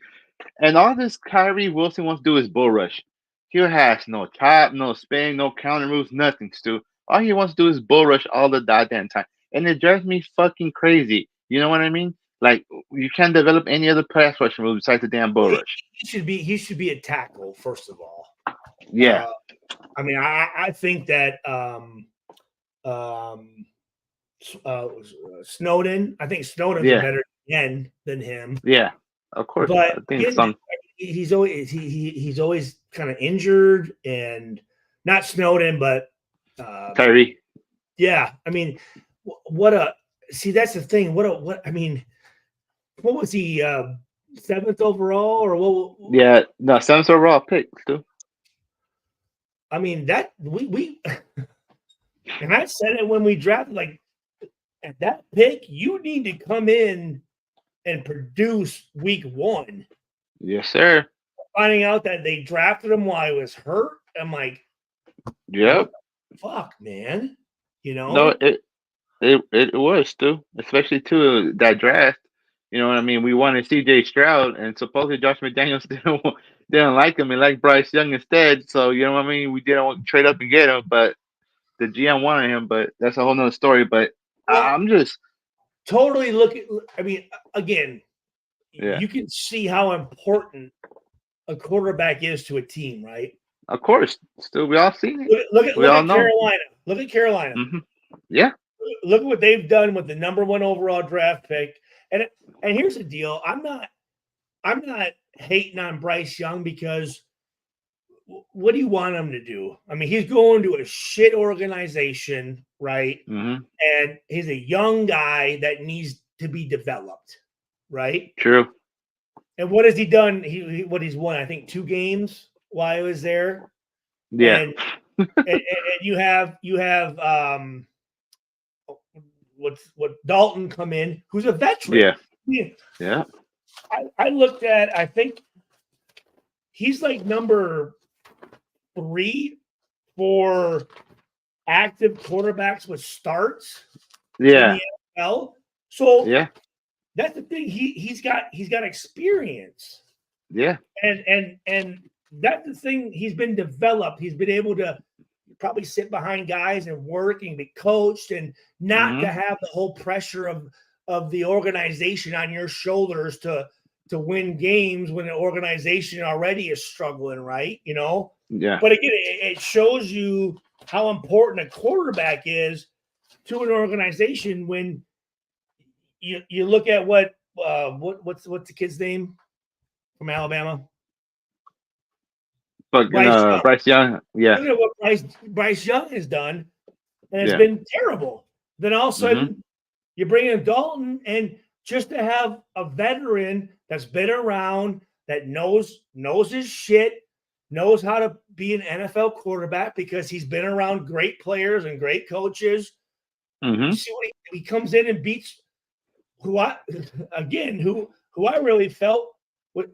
and all this Kyrie Wilson wants to do is bull rush. He has no top, no spin, no counter moves, nothing, Stu. All he wants to do is bull rush all the goddamn time. And it drives me fucking crazy. You know what I mean? Like, you can't develop any other pass rushing move besides the damn bull rush. He should be a tackle, first of all. Yeah. I mean, I think that Snowden. I think Snowden's a better end than him. Yeah, of course. But I think he's always kind of injured, and not Snowden, but Tyree. Yeah, I mean, that's the thing. What was he 7th overall or what? Yeah, no, 7th overall pick too. I mean that we and I said it when we drafted, like, at that pick, you need to come in and produce week 1. Yes, sir. Finding out that they drafted him while he was hurt, I'm like, yep. Fuck, man. You know? No, it was too, especially too that draft. You know what I mean? We wanted CJ Stroud, and supposedly Josh McDaniels didn't like him and liked Bryce Young instead. So you know what I mean? We didn't want to trade up and get him, but the GM wanted him. But that's a whole nother story. But I'm just totally looking. I mean, again, yeah, you can see how important a quarterback is to a team, right? Of course. Still, we all seen it. Look at Carolina. Look at Carolina. Mm-hmm. Yeah. Look at what they've done with the number 1 overall draft pick. And here's the deal. I'm not hating on Bryce Young, because what do you want him to do? I mean, he's going to a shit organization, right? Mm-hmm. And he's a young guy that needs to be developed, right? True. And what has he done? He's won, I think, 2 games while he was there. Yeah. And you have what Dalton come in, who's a veteran. Yeah. I looked at, I think he's like number 3 for active quarterbacks with starts. Yeah. In the NFL. So yeah, that's the thing. He's got experience. Yeah. And that's the thing. He's been developed. He's been able to probably sit behind guys and work and be coached, and not to have the whole pressure of the organization on your shoulders to win games when the organization already is struggling, right? You know? Yeah. But again, it shows you how important a quarterback is to an organization when you look at what's the kid's name from Alabama? But Bryce Young, yeah. Look at what Bryce Young has done, and it's been terrible. Then all of a sudden, you bring in Dalton, and just to have a veteran that's been around, that knows his shit, knows how to be an NFL quarterback because he's been around great players and great coaches. You see what he comes in and beats who I really felt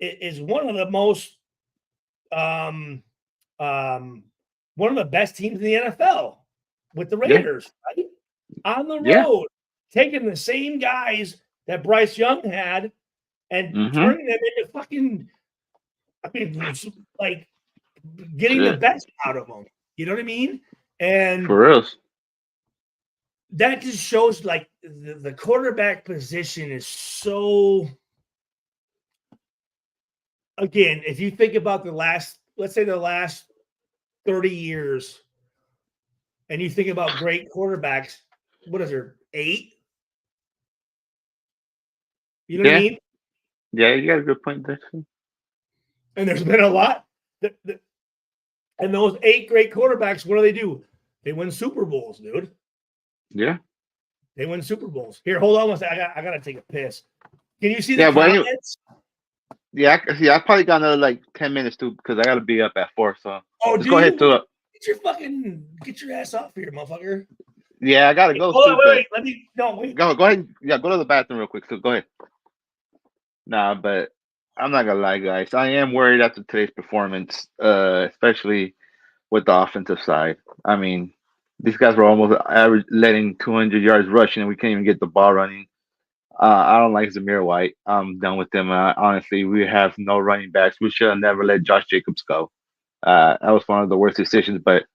is one of the most one of the best teams in the NFL with the Raiders, right? On the road, taking the same guys that Bryce Young had and turning them into fucking, I mean, like getting the best out of them. You know what I mean? And for real, that just shows like the quarterback position is so. Again, if you think about let's say the last 30 years, and you think about great quarterbacks, what is there, 8? You know what I mean? Yeah, you got a good point there. And there's been a lot. And those 8 great quarterbacks, what do? They win Super Bowls, dude. Yeah. They win Super Bowls. Here, hold on one second. I got to take a piss. Can you see the comments? I probably got another like 10 minutes too, because I got to be up at 4. So go ahead to it. Get your ass off here, motherfucker. Yeah, I gotta go. Wait. Go ahead. Yeah, go to the bathroom real quick. So go ahead. Nah, but I'm not gonna lie, guys. I am worried after today's performance, especially with the offensive side. I mean, these guys were almost average letting 200 yards rushing, and we can't even get the ball running. I don't like Zamir White. I'm done with him. Honestly, we have no running backs. We should have never let Josh Jacobs go. That was one of the worst decisions, but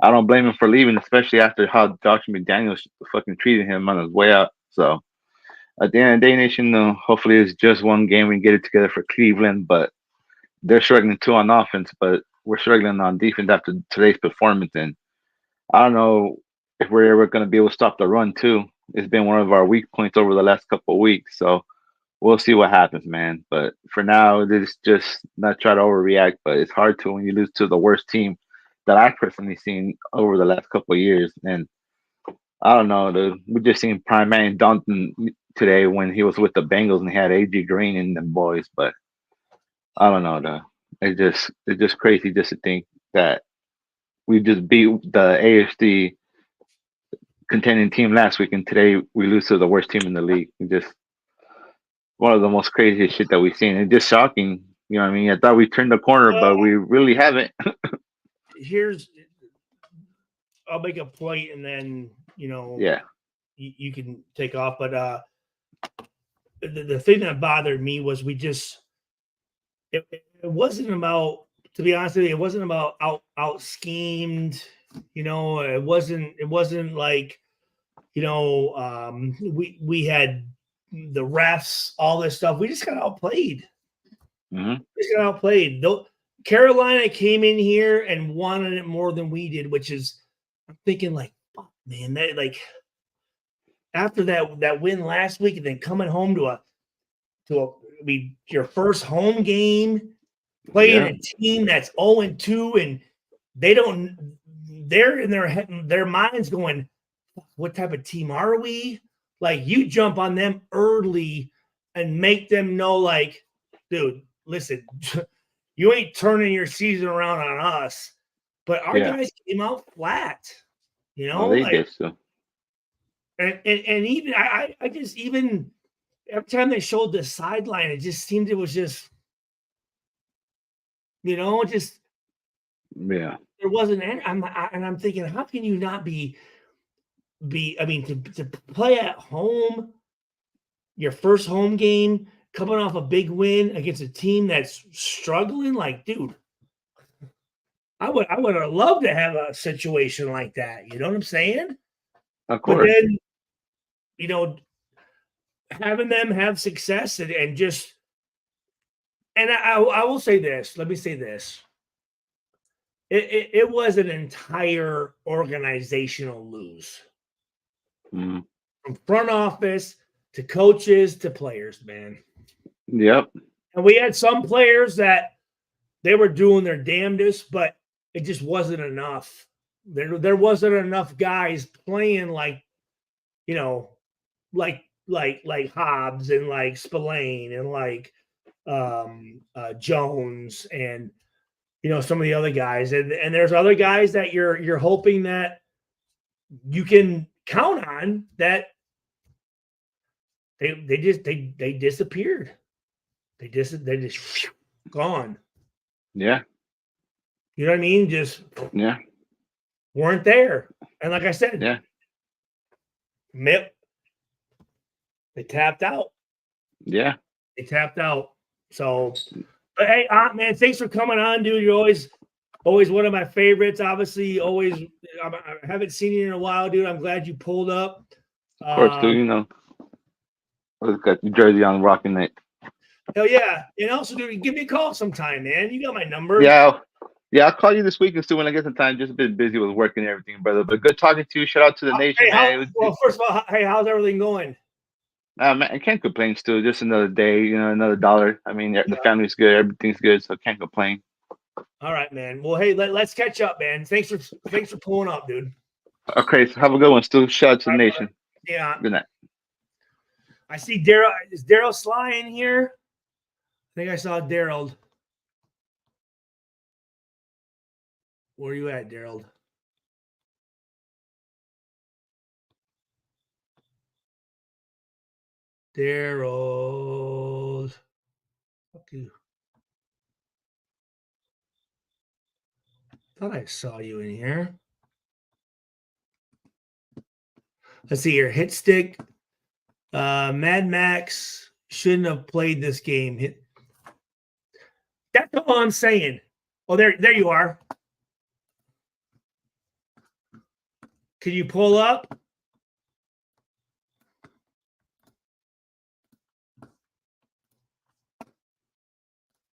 I don't blame him for leaving, especially after how Josh McDaniels fucking treated him on his way out. So at the end of the day, Nation, hopefully it's just one game. We can get it together for Cleveland, but they're struggling too on offense, but we're struggling on defense after today's performance. And I don't know if we're ever going to be able to stop the run too. It's been one of our weak points over the last couple of weeks. So we'll see what happens, man. But for now, it's just not try to overreact. But it's hard to when you lose to the worst team that I've personally seen over the last couple of years. And I don't know, dude. We just seen Prime Man Dalton today when he was with the Bengals and he had AJ Green and them boys. But I don't know, though. It's just crazy just to think that we just beat the AFC contending team last week, and today we lose to the worst team in the league. It's just one of the most craziest shit that we've seen. It's just shocking. You know what I mean? I thought we turned the corner, but we really haven't. I'll make a point and then, Yeah. you can take off. But the thing that bothered me was it wasn't about, to be honest with you, it wasn't about out schemed. It wasn't like, we had the refs, all this stuff. We just got outplayed. Mm-hmm. We just got outplayed. Though Carolina came in here and wanted it more than we did, which is, I'm thinking like, fuck, man, that like after that win last week and then coming home to your first home game, playing a team that's 0-2, and they're in their minds going, what type of team are we? Like, you jump on them early and make them know, like, dude, listen, you ain't turning your season around on us. But our guys came out flat, Well, they did so. And even I just, even every time they showed the sideline, it just seemed it was just, just Yeah. there wasn't any. I'm thinking, how can you not be? I mean, to play at home, your first home game, coming off a big win against a team that's struggling, like, dude, I would have loved to have a situation like that. You know what I'm saying? Of But course. then, having them have success and just, and I will say this. Let me say this. It was an entire organizational lose. Mm-hmm. From front office to coaches to players, man. Yep. And we had some players that they were doing their damnedest, but it just wasn't enough. There wasn't enough guys playing like, like Hobbs and like Spillane and like Jones and some of the other guys. And there's other guys that you're hoping that you can count on that they disappeared. They just gone. Yeah. You know what I mean? Just weren't there. And like I said, they tapped out. Yeah. They tapped out. So, but hey, man, thanks for coming on, dude. You're always one of my favorites. Obviously, I haven't seen you in a while, dude. I'm glad you pulled up. Of course, too. We've got the jersey on, rocking it. Hell yeah. And also, dude, give me a call sometime, man. You got my number. Yeah, I'll call you this week and see when I get some time. Just a bit busy with work and everything, brother. But good talking to you. Shout out to the nation, man. First of all, hey, how's everything going? Man, I can't complain still. Just another day, another dollar. I mean, the family's good. Everything's good, so I can't complain. All right, man. Well, hey, let's catch up, man. Thanks for pulling up, dude. Okay, so have a good one. Still, shout out to the nation. Yeah. Good night. I see Daryl. Is Daryl Sly in here? I think I saw Daryl. Where are you at, Daryl? Daryl. Fuck you. Thought I saw you in here. Let's see here. Hit stick. Mad Max shouldn't have played this game. That's all I'm saying. Oh, there you are. Can you pull up?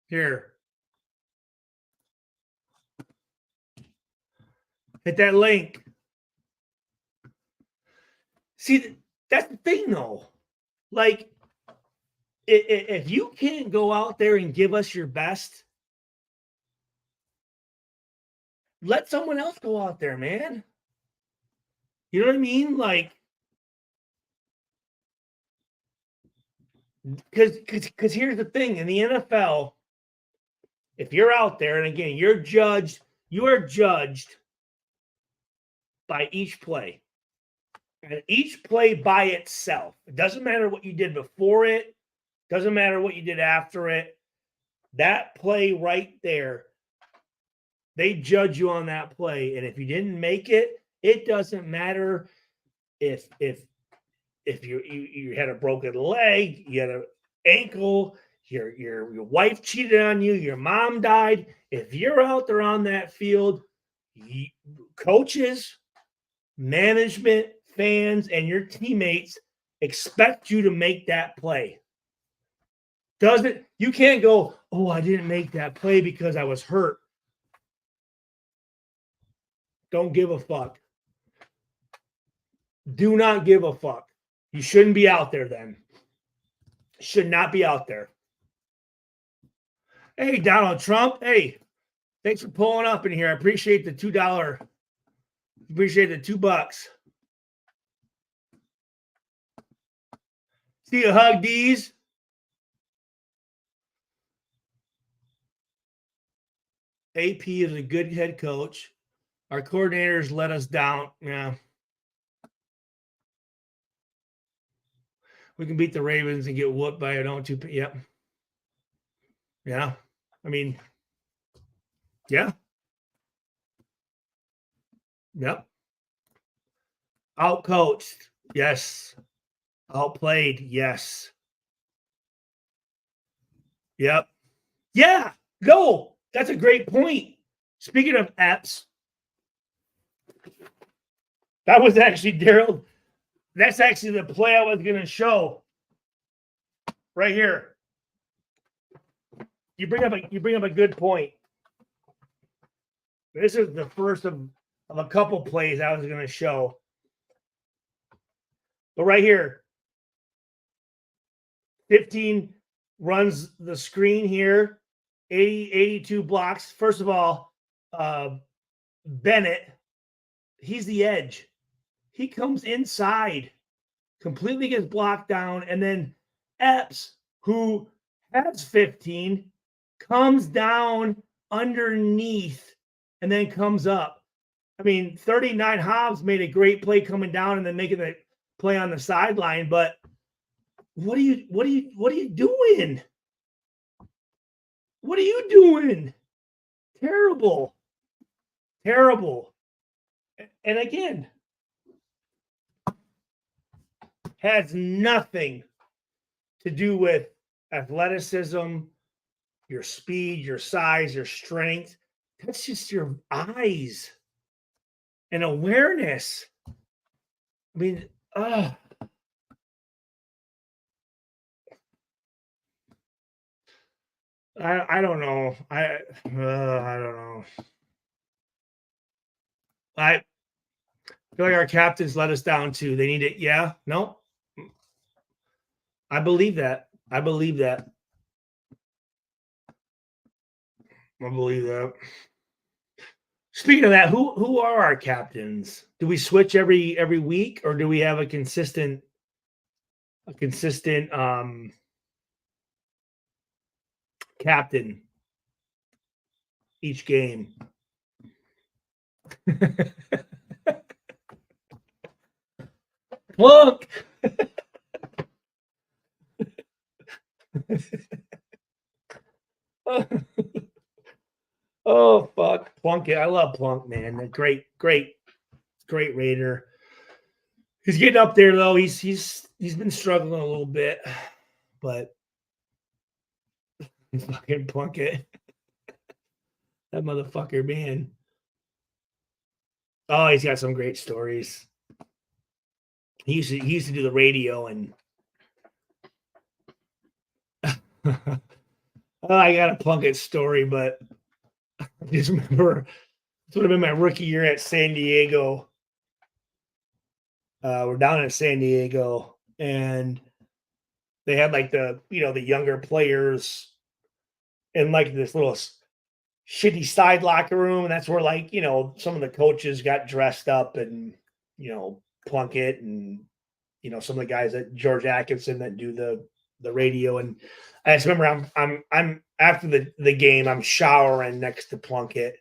Here. Hit that link. See, that's the thing, though. Like, if you can't go out there and give us your best, let someone else go out there, man. You know what I mean? Like, because here's the thing in the NFL, if you're out there, and again, you are judged by each play. And each play by itself. It doesn't matter what you did before it, doesn't matter what you did after it. That play right there, they judge you on that play. And if you didn't make it, it doesn't matter if you had a broken leg, you had an ankle, your wife cheated on you, your mom died. If you're out there on that field, coaches, management, fans, and your teammates expect you to make that play. You can't go, oh, I didn't make that play because I was hurt. Don't give a fuck. Do not give a fuck. You shouldn't be out there then. Should not be out there. Hey, Donald Trump. Hey, thanks for pulling up in here. I appreciate the $2. Appreciate the $2. See you, Hug D's. AP is a good head coach. Our coordinators let us down. Yeah. We can beat the Ravens and get whooped by an 0-2. Yep. Yeah. I mean, yeah. Yep. Outcoached. Yes. Outplayed. Yes. Yep. Yeah. Go. That's a great point. Speaking of apps, that was actually Daryl. That's actually the play I was going to show right here. You bring up a good point. This is the first of a couple plays I was going to show. But right here, 15 runs the screen here, 82 blocks. First of all, Bennett, he's the edge. He comes inside, completely gets blocked down, and then Epps, who has 15, comes down underneath and then comes up. I mean, 39 Hobbs made a great play coming down and then making the play on the sideline, but what are you doing? What are you doing? Terrible. Terrible. And again, has nothing to do with athleticism, your speed, your size, your strength. That's just your eyes and awareness. I mean, I don't know. I don't know. I feel like our captains let us down too. They need it. Yeah. No. I believe that. I believe that. Speaking of that, who are our captains? Do we switch every week, or do we have a consistent captain each game? Plunk. Oh fuck, Plunkett. I love Plunk, man. A great Raider. He's getting up there though. He's been struggling a little bit, but fucking Plunkett, that motherfucker, man. Oh, he's got some great stories. He used to do the radio and oh, I got a Plunkett story, but I just remember it would have been my rookie year at San Diego. We're down in San Diego, and they had like the younger players in like this little shitty side locker room, and that's where like some of the coaches got dressed up, and Plunkett and some of the guys that George Atkinson that do the radio. And I just remember I'm after the game, I'm showering next to Plunkett.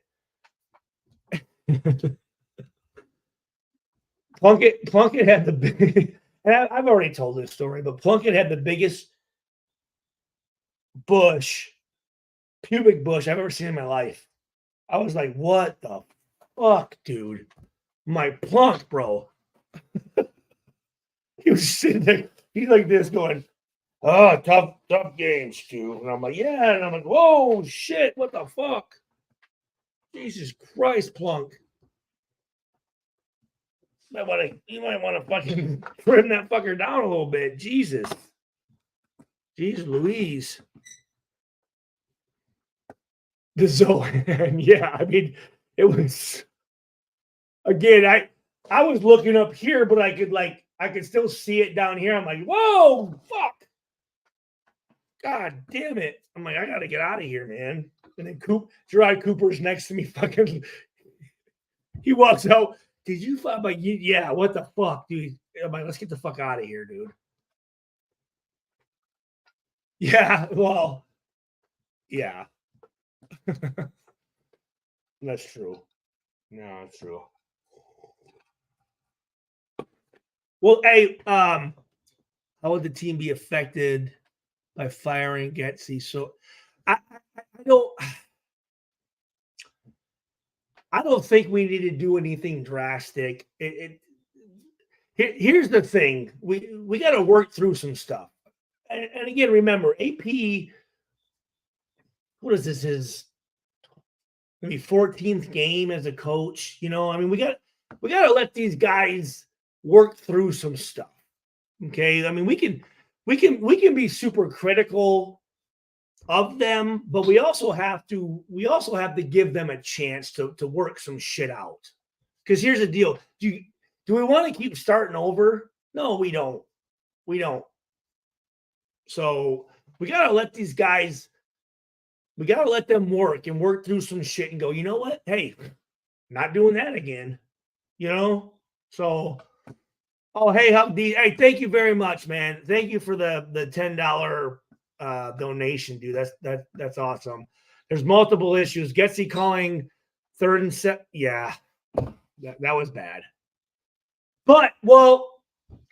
Plunkett had the big, and I've already told this story, but Plunkett had the biggest pubic bush I've ever seen in my life. I was like, what the fuck, dude? My Plunk, bro. He was sitting there, he's like this going, oh, tough game, Stu. And I'm like, yeah. And I'm like, whoa, shit, what the fuck? Jesus Christ, Plunk. You might want to fucking trim that fucker down a little bit. Jesus. Jeez Louise. The Zohan. Yeah, I mean, it was again, I was looking up here, but I could still see it down here. I'm like, whoa, fuck. God damn it. I'm like, I gotta get out of here, man. And then Gerard Cooper's next to me, fucking he walks out. Did you find like yeah, what the fuck, dude? I'm like, let's get the fuck out of here, dude. Yeah, well, yeah. That's true. No, that's true. Well, hey, how would the team be affected by firing Getsy? So I don't think we need to do anything drastic. Here's the thing: we got to work through some stuff. And again, remember, AP. What is this? His maybe 14th game as a coach. I mean, we got to let these guys work through some stuff. Okay, I mean, we can be super critical of them, but we also have to give them a chance to work some shit out. Because here's the deal: do we want to keep starting over? No, we don't. We don't. So we gotta let these guys. We gotta let them work through some shit and go. You know what? Hey, not doing that again. So. Oh, hey, hey, thank you very much, man. Thank you for the $10 donation, dude. That's awesome. There's multiple issues. Getsy calling third and set. Yeah, that was bad. But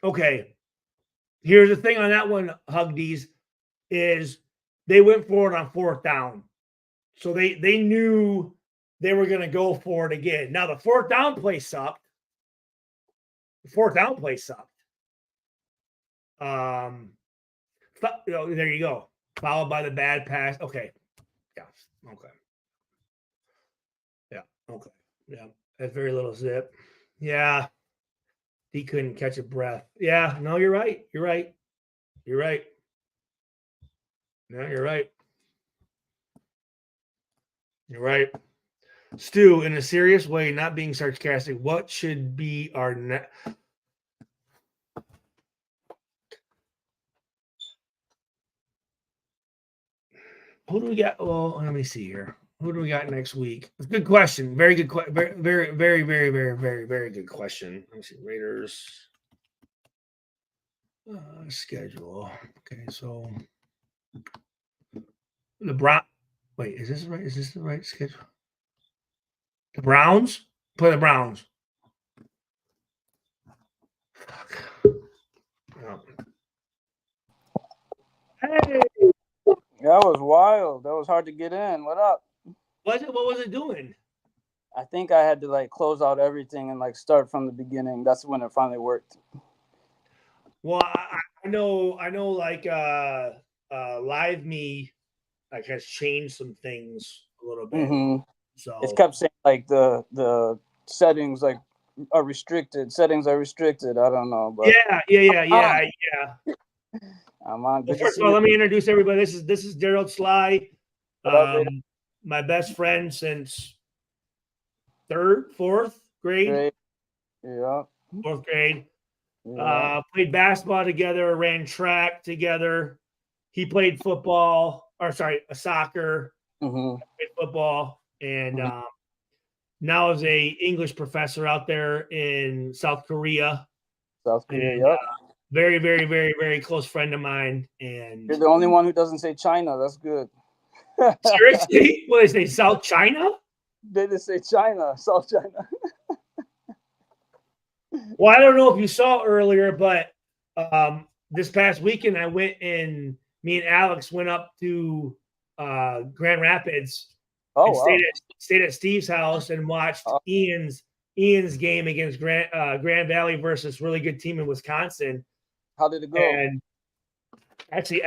okay. Here's the thing on that one, Hugdies, is they went for it on fourth down, so they knew they were going to go for it again. Now the fourth down play sucked. There you go. Followed by the bad pass. Okay. Yeah. Okay. Yeah. Okay. Yeah. That's very little zip. Yeah. He couldn't catch a breath. Yeah. No, you're right. You're right. You're right. No, you're right. You're right. Stu, in a serious way, not being sarcastic, what should be our next? Who do we got? Well, let me see here. Who do we got next week? Good question. Very good question. Very, very, very, very, very, very, very good question. Let me see. Raiders schedule. Okay, so the Brown. Wait, is this right? Is this the right schedule? The Browns play the Browns. Fuck. Yeah. Hey, That was wild. That was hard to get in. What up? Was it? What was it doing? I think I had to like close out everything and like start from the beginning. That's when it finally worked. Well, I know, like Live Me like has changed some things a little bit. Mm-hmm. So It kept saying like the settings like are restricted. Settings are restricted. I don't know, but yeah. I'm on. Well, Good to first see of all, you. let me introduce everybody. This is Daryl Sly, What up, Vader? my best friend since fourth grade, Great. Yeah. fourth grade. Yeah. Played basketball together, ran track together. He played football, or sorry, soccer. Mm-hmm. Played football, and now is a English professor out there in South Korea. South Korea. And, Yeah. very, very, very, very close friend of mine. And You're the only one who doesn't say China. That's good. seriously, what is they South China? They didn't say China. South China. Well, I don't know if you saw earlier, but this past weekend I went and me and Alex went up to Grand Rapids and Oh wow. stayed at Steve's house and watched Ian's game against Grand Valley versus really good team in Wisconsin. How did it go? And actually,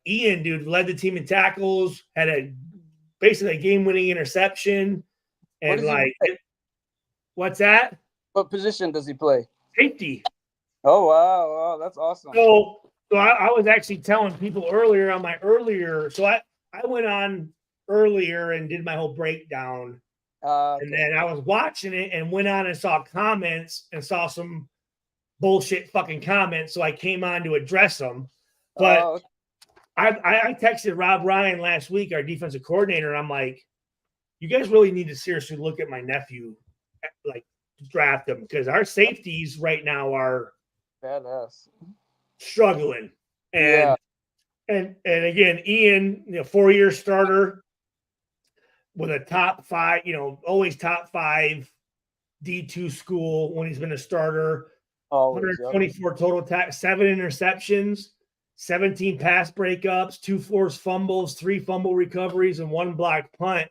Ian, dude, led the team in tackles, had basically a game-winning interception, and what's that? What position does he play? Safety. Oh wow, that's awesome. So I was actually telling people earlier on my earlier. So I went on earlier and did my whole breakdown, and then I was watching it and went on and saw comments and saw some bullshit fucking comments. So I came on to address them, but I texted Rob Ryan last week, our defensive coordinator. And I'm like, you guys really need to seriously look at my nephew, like draft him, because our safeties right now are badass, struggling. And again, Ian, 4-year starter with a top 5, always top 5 D2 school when he's been a starter. 124 total attacks, 7 interceptions, 17 pass breakups, 2 forced fumbles, 3 fumble recoveries, and 1 blocked punt.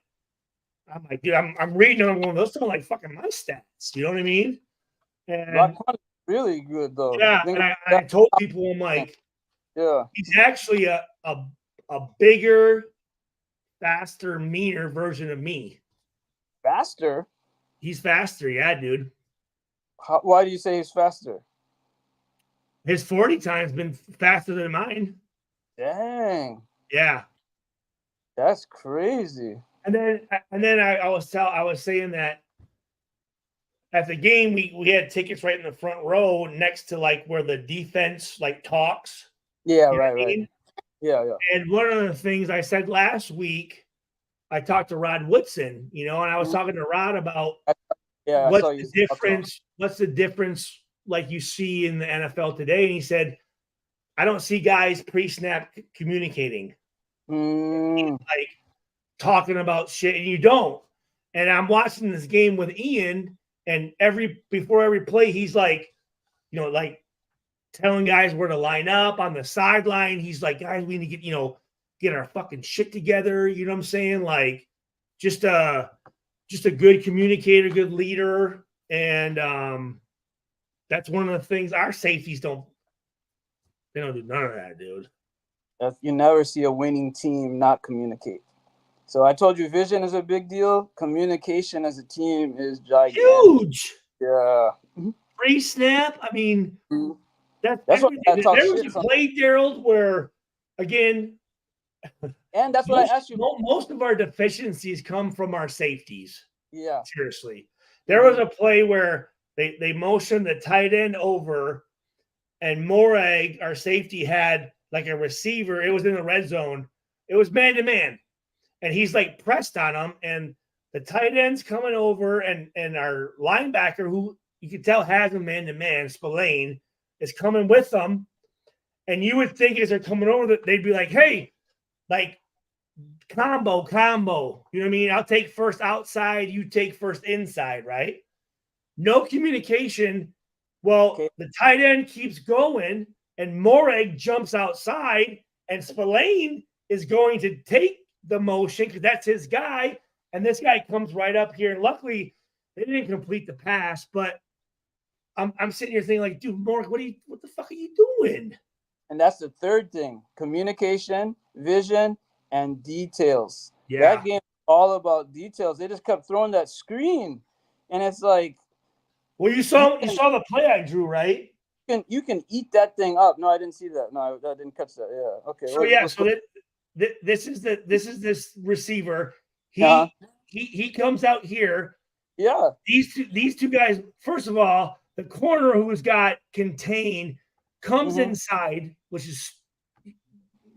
I'm like, dude, I'm reading them going, those sound like fucking my stats. You know what I mean? And blocked punt is really good though. Yeah, and I told people, I'm like, he's actually a bigger, faster, meaner version of me. Faster? He's faster, yeah, dude. Why do you say he's faster? His 40 time's been faster than mine. Dang. Yeah. That's crazy. And then I was saying that at the game we had tickets right in the front row next to like where the defense like talks. Yeah, right. Yeah. And one of the things I said last week, I talked to Rod Woodson, and I was talking to Rod about what's the difference like you see in the NFL today. And he said, I don't see guys pre-snap communicating. Like talking about shit, and you don't. And I'm watching this game with Ian, and before every play, he's like, like telling guys where to line up on the sideline. He's like, guys, we need to get our fucking shit together. You know what I'm saying? Like, just a good communicator, good leader, and that's one of the things our safeties don't. They don't do none of that, dude. You never see a winning team not communicate. So I told you, vision is a big deal. Communication as a team is gigantic. Huge. Yeah. Pre-snap. I mean, that's what I talk there was a play, Daryl, where again, and that's what I asked you. Most of our deficiencies come from our safeties. Yeah. Seriously. There was a play where they motioned the tight end over, and Morag, our safety, had like a receiver. It was in the red zone. It was man-to-man. And he's like pressed on him, and the tight end's coming over, and our linebacker, who you can tell has a man-to-man, Spillane, is coming with them. And you would think as they're coming over that they'd be like, hey, like combo. You know what I mean? I'll take first outside, you take first inside, right? No communication. Well, the tight end keeps going, and Morag jumps outside, And Spillane is going to take the motion because that's his guy. And this guy comes right up here. And luckily, they didn't complete the pass. But I'm sitting here thinking, like, dude, Mark, what the fuck are you doing? And that's the third thing: communication, vision, and details. Yeah. That game is all about details. They just kept throwing that screen, and it's like, well, you saw the play I drew, right? you can eat that thing up. No, I didn't see that. No, I didn't catch that. Yeah. Okay. So this is this receiver. He comes out here. Yeah. These two guys. First of all, the corner who's got contained comes inside, which is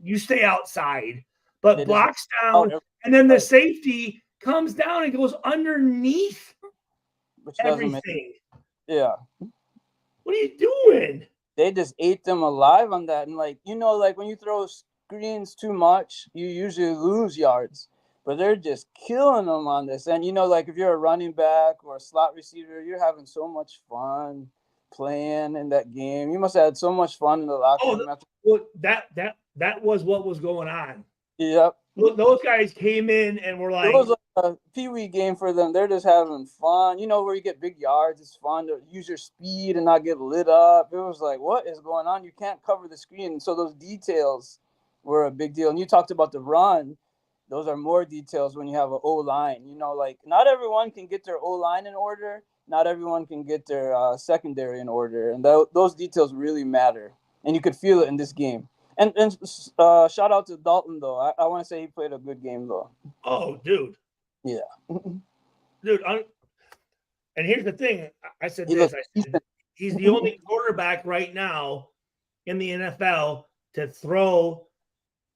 you stay outside, but blocks down, and then the safety comes down and goes underneath everything. Yeah. What are you doing? They just ate them alive on that. And like when you throw screens too much, you usually lose yards. But they're just killing them on this. And like if you're a running back or a slot receiver, you're having so much fun playing in that game. You must have had so much fun in the locker room. Well, that was what was going on. Yep. Those guys came in and were like, it was like a pee-wee game for them. They're just having fun. Where you get big yards, it's fun to use your speed and not get lit up. It was like, what is going on? You can't cover the screen. So those details were a big deal. And you talked about the run. Those are more details when you have an O-line. Like not everyone can get their O-line in order. Not everyone can get their secondary in order. And those details really matter. And you could feel it in this game. And shout out to Dalton, though. I want to say he played a good game, though. Oh, dude. Yeah. Dude, and here's the thing. I said he's the only quarterback right now in the NFL to throw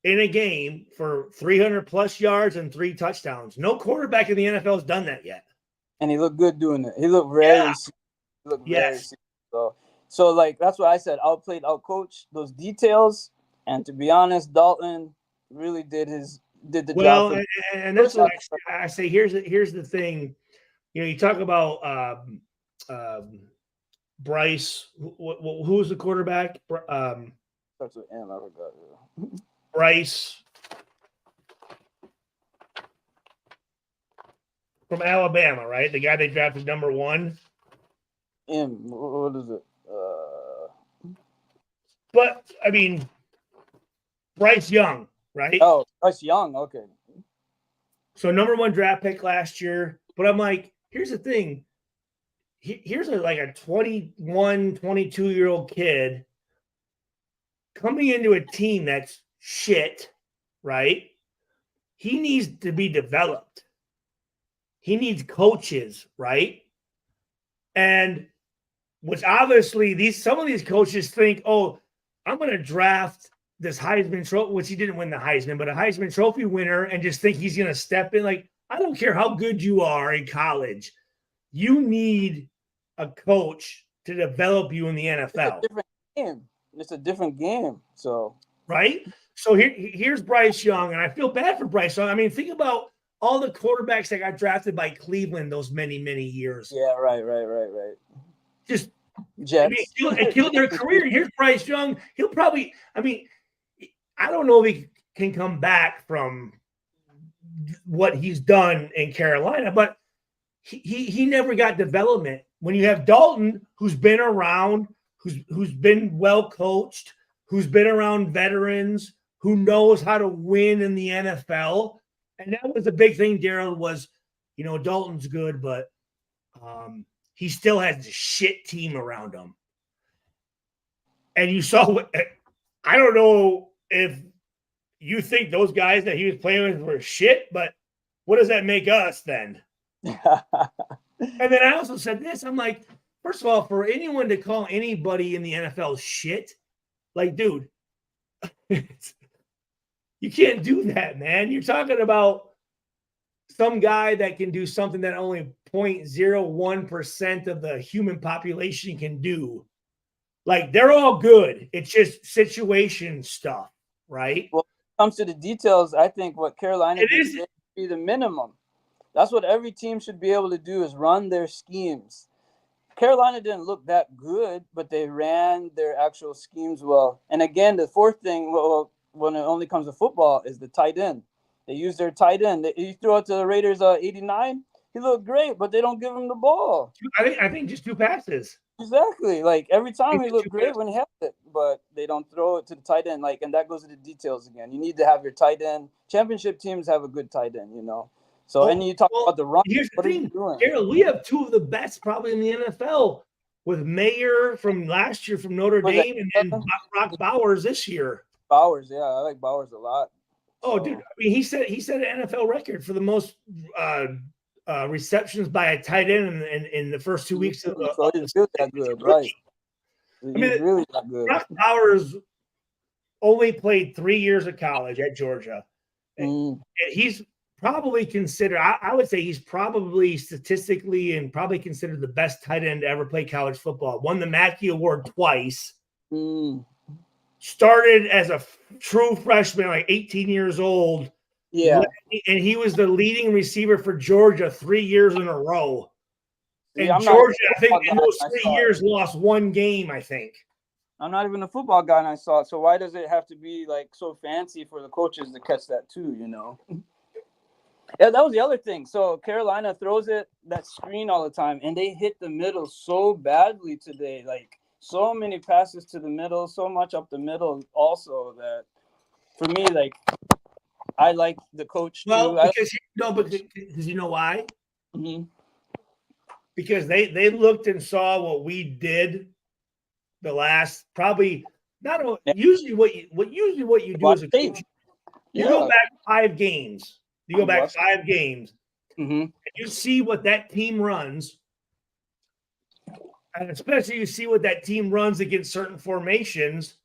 in a game for 300-plus yards and 3 touchdowns. No quarterback in the NFL has done that yet. And he looked good doing it. He looked very So like that's what I said. Outplayed, outcoached. Those details. And to be honest, Dalton really did the job. Well, and that's what I say. Here's the thing. You talk about Bryce. Who was the quarterback? Starts with M. I forgot. Bryce from Alabama, right? The guy they drafted number 1. M. What is it? But I mean, Bryce Young, right? Oh, Bryce Young. Okay. So number 1 draft pick last year. But I'm like, here's the thing. Here's a 21, 22-year-old kid coming into a team that's shit, right? He needs to be developed. He needs coaches, right? And which obviously some of these coaches think, oh, I'm going to draft this Heisman Trophy, which he didn't win the Heisman, but a Heisman Trophy winner, and just think he's going to step in. Like, I don't care how good you are in college. You need a coach to develop you in the NFL. It's a different game. It's a different game. So right? So here's Bryce Young, and I feel bad for Bryce Young. I mean, think about all the quarterbacks that got drafted by Cleveland those many, many years. Yeah, right. Just Jets. It killed their career. Here's Bryce Young. He'll probably, I don't know if he can come back from what he's done in Carolina, but he never got development. When you have Dalton, who's been around, who's been well coached, who's been around veterans, who knows how to win in the NFL. And that was the big thing, Daryl, was, Dalton's good, but he still has a shit team around him. And you saw, I don't know if you think those guys that he was playing with were shit, but what does that make us then? And then I also said this, I'm like, first of all, for anyone to call anybody in the NFL shit, like, dude, you can't do that, man. You're talking about some guy that can do something that only 0.01% of the human population can do. Like, they're all good. It's just situation stuff, right? Well, when it comes to the details, I think what Carolina did should be the minimum. That's what every team should be able to do, is run their schemes. Carolina didn't look that good, but they ran their actual schemes well. And again, the fourth thing, well, when it only comes to football is the tight end. They use their tight end. He threw out to the Raiders 89. He looked great, but they don't give him the ball. I think just 2 passes. Exactly. Like every time he looked Two great passes. when he had it, but they don't throw it to the tight end. Like, and that goes to the details again. You need to have your tight end. Championship teams have a good tight end, you know. So, and you talk about the run. Here's the What are you thing, doing? Harold, we have 2 of the best probably in the NFL with Mayer from last year from Notre Was it Dame and then Brock Bowers this year. Bowers, yeah, I like Bowers a lot. Oh, So, dude! I mean, he set an NFL record for the most receptions by a tight end in the first 2 weeks of the. so he's really that good, right? He's really that good. Brock Bowers only played 3 years of college at Georgia. And he's probably considered. I would say he's probably statistically and probably considered the best tight end to ever play college football. Won the Mackey Award twice. Started as a true freshman, like 18 years old. Yeah. And he was the leading receiver for Georgia 3 years in a row. And I'm Georgia, I think, in those 3 years, lost 1 game, I think. I'm not even a football guy, and I saw it. So why does it have to be, like, so fancy for the coaches to catch that, too, you know? Yeah, that was the other thing. So Carolina throws that screen all the time, and they hit the middle so badly today. Like, so many passes to the middle, so much up the middle also that, for me, like, I like the coach, well, too. Because you know why? Mm-hmm. Because they looked and saw what we did the last probably not usually what you do as a coach. You go back 5 games. You go back 5 games. And you see what that team runs. And especially you see what that team runs against certain formations.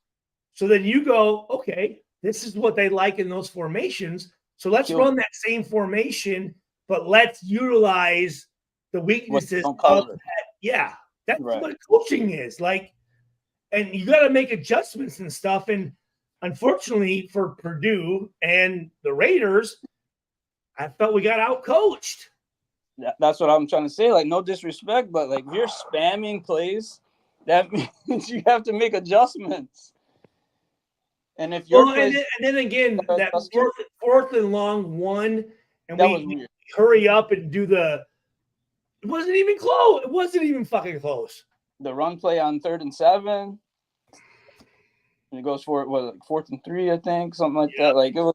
So then you go, okay, this is what they like in those formations. So let's run that same formation, but let's utilize the weaknesses of that. Yeah, that's what coaching is like. And you got to make adjustments and stuff. And unfortunately for Purdue and the Raiders, I felt we got out-coached. That's what I'm trying to say. Like, no disrespect, but like if you're spamming plays, that means you have to make adjustments. And if you're and then again, that fourth and long one, and we hurry up and do the. It wasn't even close. It wasn't even fucking close. The run play on 3rd and 7. And it goes for it, like 4th and 3, I think, something like that. Like it was,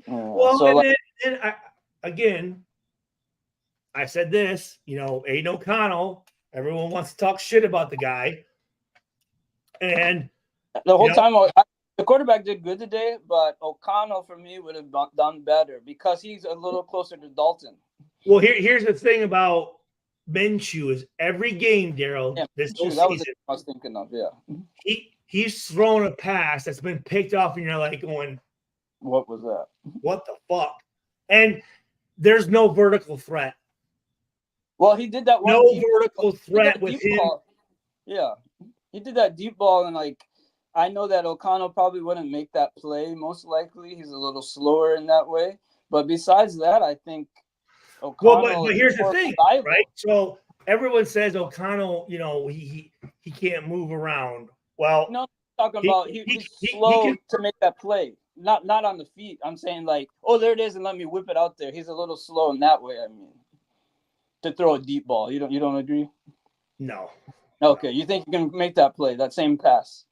Well, so then again, I said this. You know, Aiden O'Connell. Everyone wants to talk shit about the guy, and the whole time the quarterback did good today, but O'Connell for me would have done better because he's a little closer to Dalton. Well, here's the thing about Minshew is every game, Daryl. This whole season, what I was thinking of. Yeah, he's thrown a pass that's been picked off, and you're like going, "What was that? What the fuck?" And there's no vertical threat. Well, he did that one. No vertical threat with him. Ball. Yeah, he did that deep ball, and like I know that O'Connell probably wouldn't make that play. Most likely, he's a little slower in that way. But besides that, I think. O'Connell but here's the thing, right? So everyone says O'Connell, you know, he can't move around. Well, no, I'm talking about he's slow to make that play. Not on the feet. I'm saying like, oh, there it is, and let me whip it out there. He's a little slow in that way. I mean, to throw a deep ball. You don't agree? No. Okay, you think you can make that play, that same pass?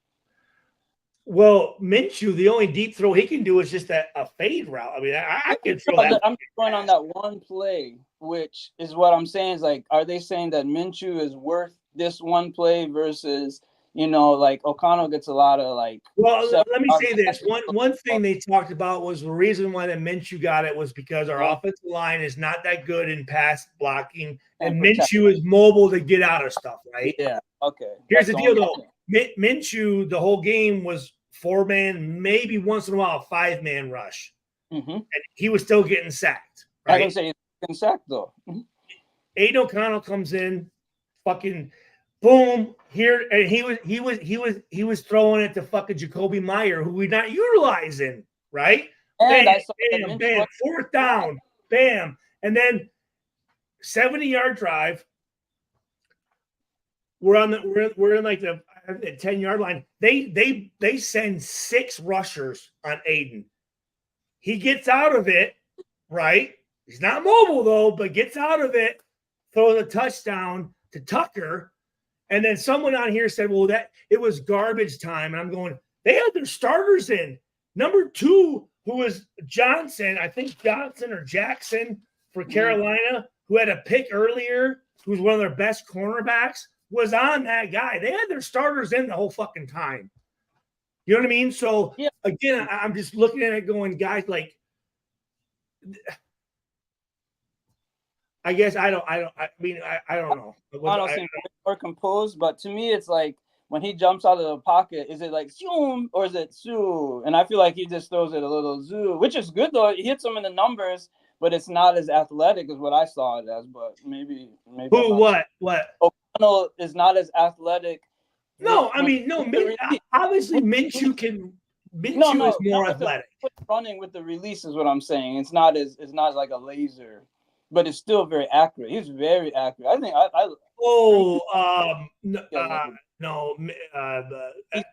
Well, Minshew, the only deep throw he can do is just a fade route. I mean, I can throw that. I'm going on that one play, which is what I'm saying is like, are they saying that Minshew is worth this one play versus, you know, like O'Connell gets a lot of like. Well, let me say this. One thing they talked about was the reason why the Minshew got it was because our offensive line is not that good in pass blocking, and Minshew is mobile to get out of stuff, right? Yeah. Okay. Here's the deal, though. Minshew, the whole game was 4-man, maybe once in a while 5-man rush, and he was still getting sacked. Right? I didn't say he's getting sacked though. Aiden O'Connell comes in, fucking boom here, and he was throwing it to fucking Jacoby Meyer, who we're not utilizing, right? And bam, bam, 4th down, bam, and then 70-yard drive. We're in like the at the 10-yard line. They send 6 rushers on Aiden. He gets out of it, right? He's not mobile though, but gets out of it, throws a touchdown to Tucker. And then someone on here said, well, that it was garbage time. And I'm going, they had their starters in. Number 2, who was Johnson, I think Johnson or Jackson for Carolina, who had a pick earlier, who's one of their best cornerbacks, was on that guy. They had their starters in the whole fucking time. You know what I mean? So, again, I'm just looking at it going, guys, like, I guess I don't know. Honestly, more composed, but to me, it's like when he jumps out of the pocket, is it like zoom or is it zoo? And I feel like he just throws it a little zoo, which is good though. He hits him in the numbers, but it's not as athletic as what I saw it as. But maybe. Who? What? O'Connell is not as athletic. No, I mean, no. Obviously, Minshew can. Minshew is more athletic. Running with the release is what I'm saying. It's not like a laser, but it's still very accurate. He's very accurate. I think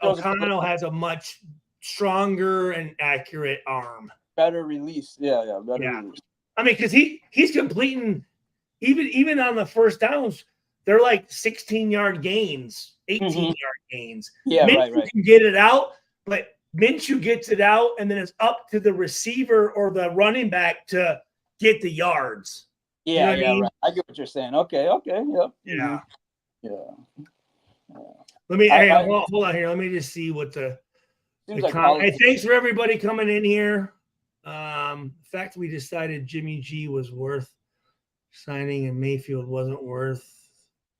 O'Connell has a much stronger and accurate arm. Better release. Yeah, better release. I mean, because he's completing even on the first downs, they're like 16-yard gains, 18-yard gains. Yeah, Minshew right. can get it out, but Minshew gets it out, and then it's up to the receiver or the running back to get the yards. Yeah, you know what I mean? right. I get what you're saying. Okay, yeah. Yeah. Let me hold on here. Let me just see what the hey, thanks for everybody coming in here. The fact we decided Jimmy G was worth signing and Mayfield wasn't worth.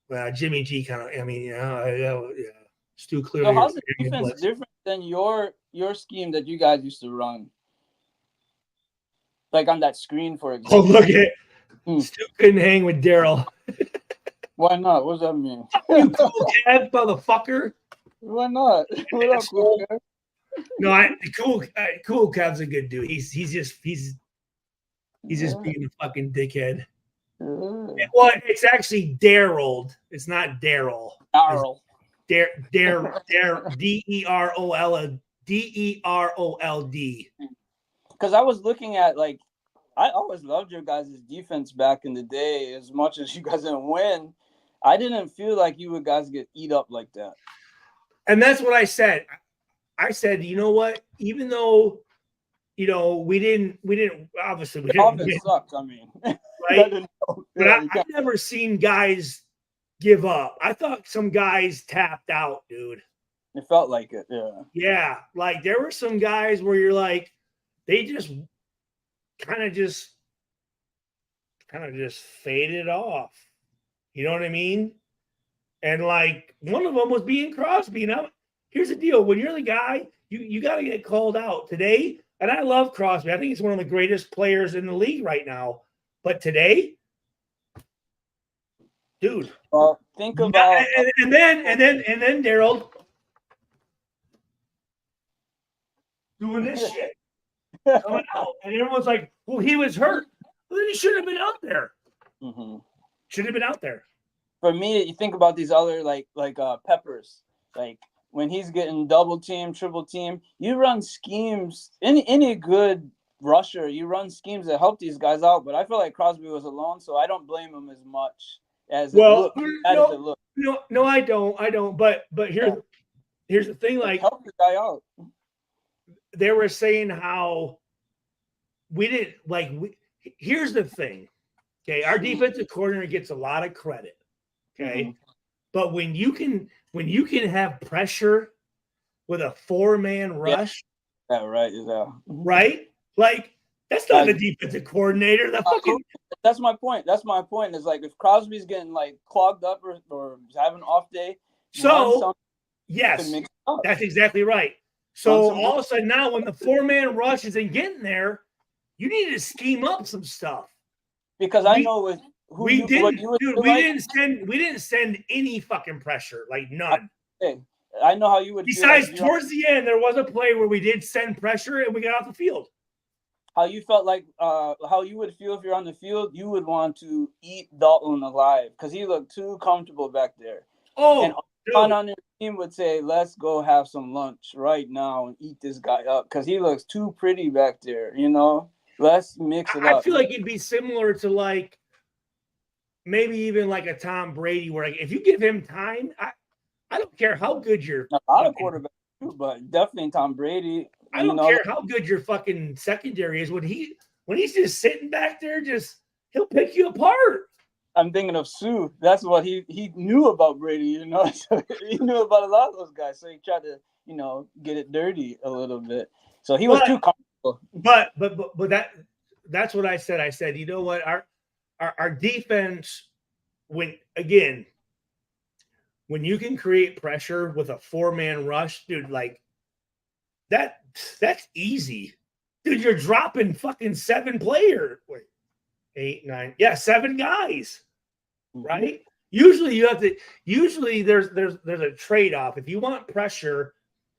Well, Jimmy G kind of. I mean, yeah. Stu clearly. So how's the defense different than your scheme that you guys used to run? Like on that screen, for example. Oh, look at it. Stu couldn't hang with Daryl. Why not? What does that mean? You cool Kev, motherfucker. Why not? What up, cool Kev? No, cool Kev's a good dude. He's just being a fucking dickhead. Well, it's actually Daryl. It's not Daryl. Daryl. Derold. Because I was looking at I always loved your guys' defense back in the day. As much as you guys didn't win, I didn't feel like you would guys get eat up like that. And that's what I said. I said, you know what? Even though, we didn't obviously we didn't win, sucked. I mean, right? But I've never seen guys give up. I thought some guys tapped out, dude. It felt like it, yeah. Yeah, like there were some guys where you're like, they just kind of just faded off. You know what I mean? And like one of them was being Crosby. Now, here's the deal: when you're the guy, you got to get called out today. And I love Crosby. I think he's one of the greatest players in the league right now. But today, dude. Well, think about and then Daryl doing this shit. Coming out. And everyone's like, well, he was hurt. Well, then he should have been out there. Mm-hmm. Should have been out there. For me, you think about these other like Peppers, like when he's getting double team, triple team, you run schemes. Any good rusher, you run schemes that help these guys out. But I feel like Crosby was alone, so I don't blame him as much as it looked. No, I don't. But here's the thing: like help the guy out. They were saying how we didn't here's the thing. Okay, our defensive coordinator gets a lot of credit. Okay. Mm-hmm. But when you can have pressure with a 4-man rush. Yeah, right. Yeah. Right? Like that's not the defensive coordinator. That's my point. It's like if Crosby's getting clogged up or having an off day. So yes, that's exactly right. So all of a sudden now when the 4-man rush isn't getting there, you need to scheme up some stuff. Because I know with who we didn't send any fucking pressure, like none. I know how you would. Besides, towards the end, there was a play where we did send pressure and we got off the field. How you felt like, how you would feel if you're on the field, you would want to eat Dalton alive because he looked too comfortable back there. Oh, and team would say, let's go have some lunch right now and eat this guy up because he looks too pretty back there, you know? Let's mix it I up. feel like it'd be similar to like maybe even like a Tom Brady, where like if you give him time, I don't care how good your A lot of quarterbacks too, but definitely Tom Brady. I don't care how good your fucking secondary is when he's just sitting back there, he'll pick you apart. I'm thinking of Sue. That's what he knew about Brady, you know. So he knew about a lot of those guys, so he tried to, you know, get it dirty a little bit. So he was too comfortable. But that's what I said. I said, you know what, our defense, when you can create pressure with a 4-man rush, dude, like that's easy. Dude, you're dropping fucking 7 players. Wait, 8, 9. Yeah, 7 guys. Right? Usually there's a trade-off. If you want pressure,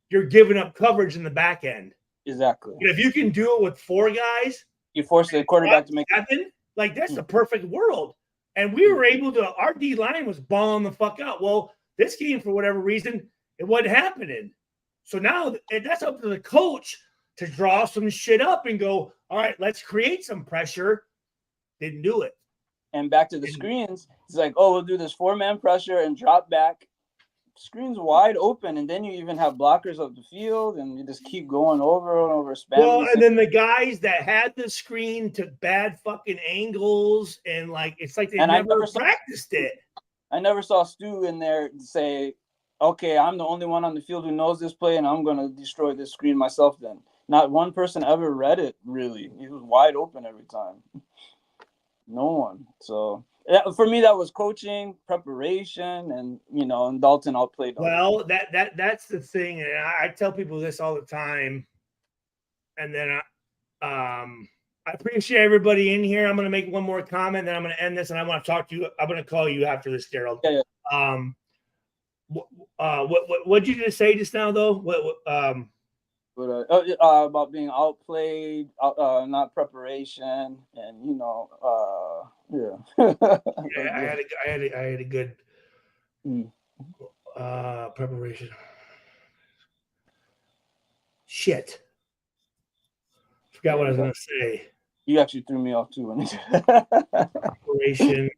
you're giving up coverage in the back end. Exactly. But if you can do it with 4 guys, you force the quarterback to make 7, like that's the perfect world. And we were able to, our D line was balling the fuck out. Well, this game, for whatever reason, it wasn't happening. So now that's up to the coach to draw some shit up and go, all right, let's create some pressure. Didn't do it. And back to the screens, it's like, oh, we'll do this 4-man pressure and drop back. Screens wide open, and then you even have blockers up the field, and you just keep going over and over. Well, and then the guys that had the screen took bad fucking angles, and like it's like they never practiced it. I never saw Stu in there say, okay, I'm the only one on the field who knows this play, and I'm going to destroy this screen myself then. Not one person ever read it, really. It was wide open every time. No one. So for me, that was coaching, preparation, and, you know, and Dalton outplayed. Well, that's the thing. And I tell people this all the time. And then I appreciate everybody in here. I'm going to make one more comment, then I'm going to end this, and I want to talk to you. I'm going to call you after this, Daryl. Yeah. What did you just say just now, though? About being outplayed, not preparation, and you know, yeah. I had a good preparation. Shit, forgot what I was gonna say. You actually threw me off too. Preparation.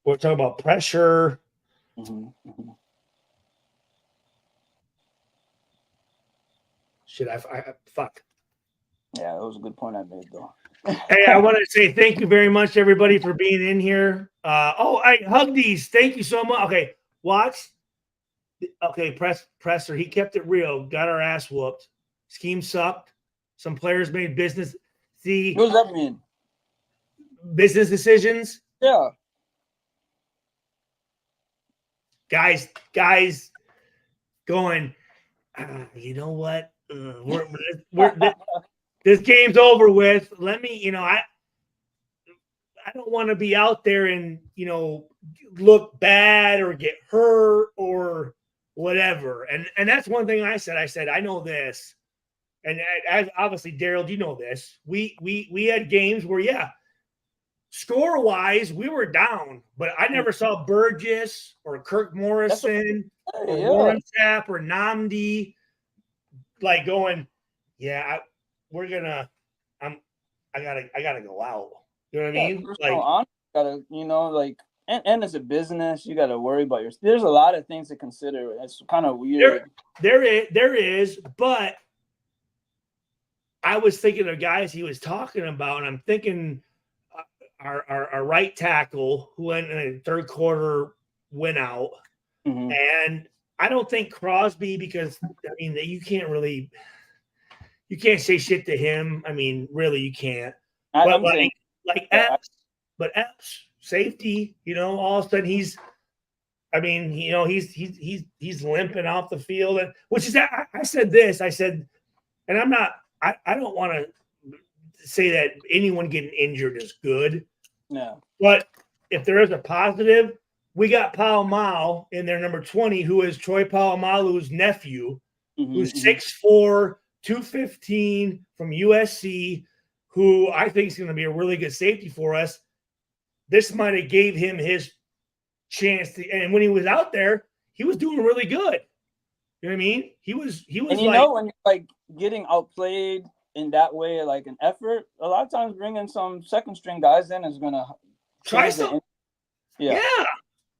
We're talking about pressure. Shit, I fuck. Yeah, that was a good point I made, though. Hey, I want to say thank you very much, everybody, for being in here. I hug these. Thank you so much. Okay, watch. Okay, presser. He kept it real. Got our ass whooped. Scheme sucked. Some players made business. See, what does that mean? Business decisions. Yeah. Guys going, you know what? This game's over with. Let me, you know, I don't want to be out there and, you know, look bad or get hurt or whatever. And that's one thing I said. I said, I know this. And as obviously, Daryl, you know this. We had games where, yeah, score-wise, we were down, but I never saw Burgess or Kirk Morrison or Warren Sapp or Namdi like going, yeah, I gotta go out. You know what I mean? Like, gotta, you know, like, and as a business, you gotta worry about there's a lot of things to consider. It's kind of weird. There is, but I was thinking of guys he was talking about, and I'm thinking our right tackle who went in the third quarter went out. And I don't think Crosby, because I mean you can't say shit to him. I mean, really, you can't. But Epps, safety, you know, all of a sudden he's limping off the field, and which is that I said this. I said, and I don't want to say that anyone getting injured is good. Yeah. But if there is a positive, we got Polamalu in there, number 20, who is Troy Polamalu's nephew, who's 6'4", 215 from USC, who I think is going to be a really good safety for us. This might have gave him his chance to, and when he was out there, he was doing really good. You know what I mean? He was And you know, when you're like getting outplayed in that way, like an effort, a lot of times bringing some second string guys in is gonna try some. Yeah.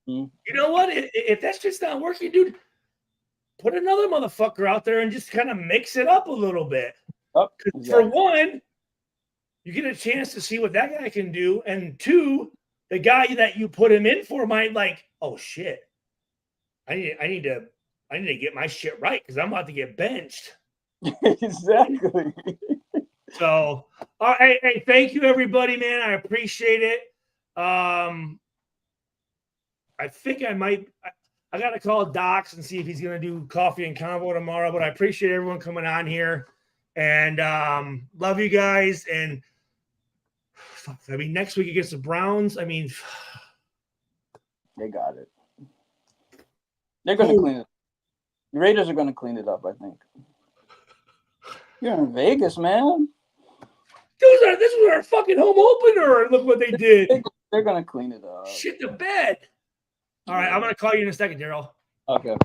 Mm-hmm. You know what? If that's just not working, dude, put another motherfucker out there and just kind of mix it up a little bit. Exactly. For one, you get a chance to see what that guy can do, and two, the guy that you put him in for might like, oh shit, I need to get my shit right because I'm about to get benched. Exactly. So, all right, hey, thank you everybody, man. I appreciate it. I think I might. I got to call Docs and see if he's going to do coffee and convo tomorrow. But I appreciate everyone coming on here, and love you guys. And I mean, next week against the Browns. I mean, they got it. They're going to clean it. The Raiders are going to clean it up, I think. You're in Vegas, man. This was our fucking home opener. Look what they did. They're going to clean it up. Shit the bed. All right, I'm going to call you in a second, Daryl. Okay.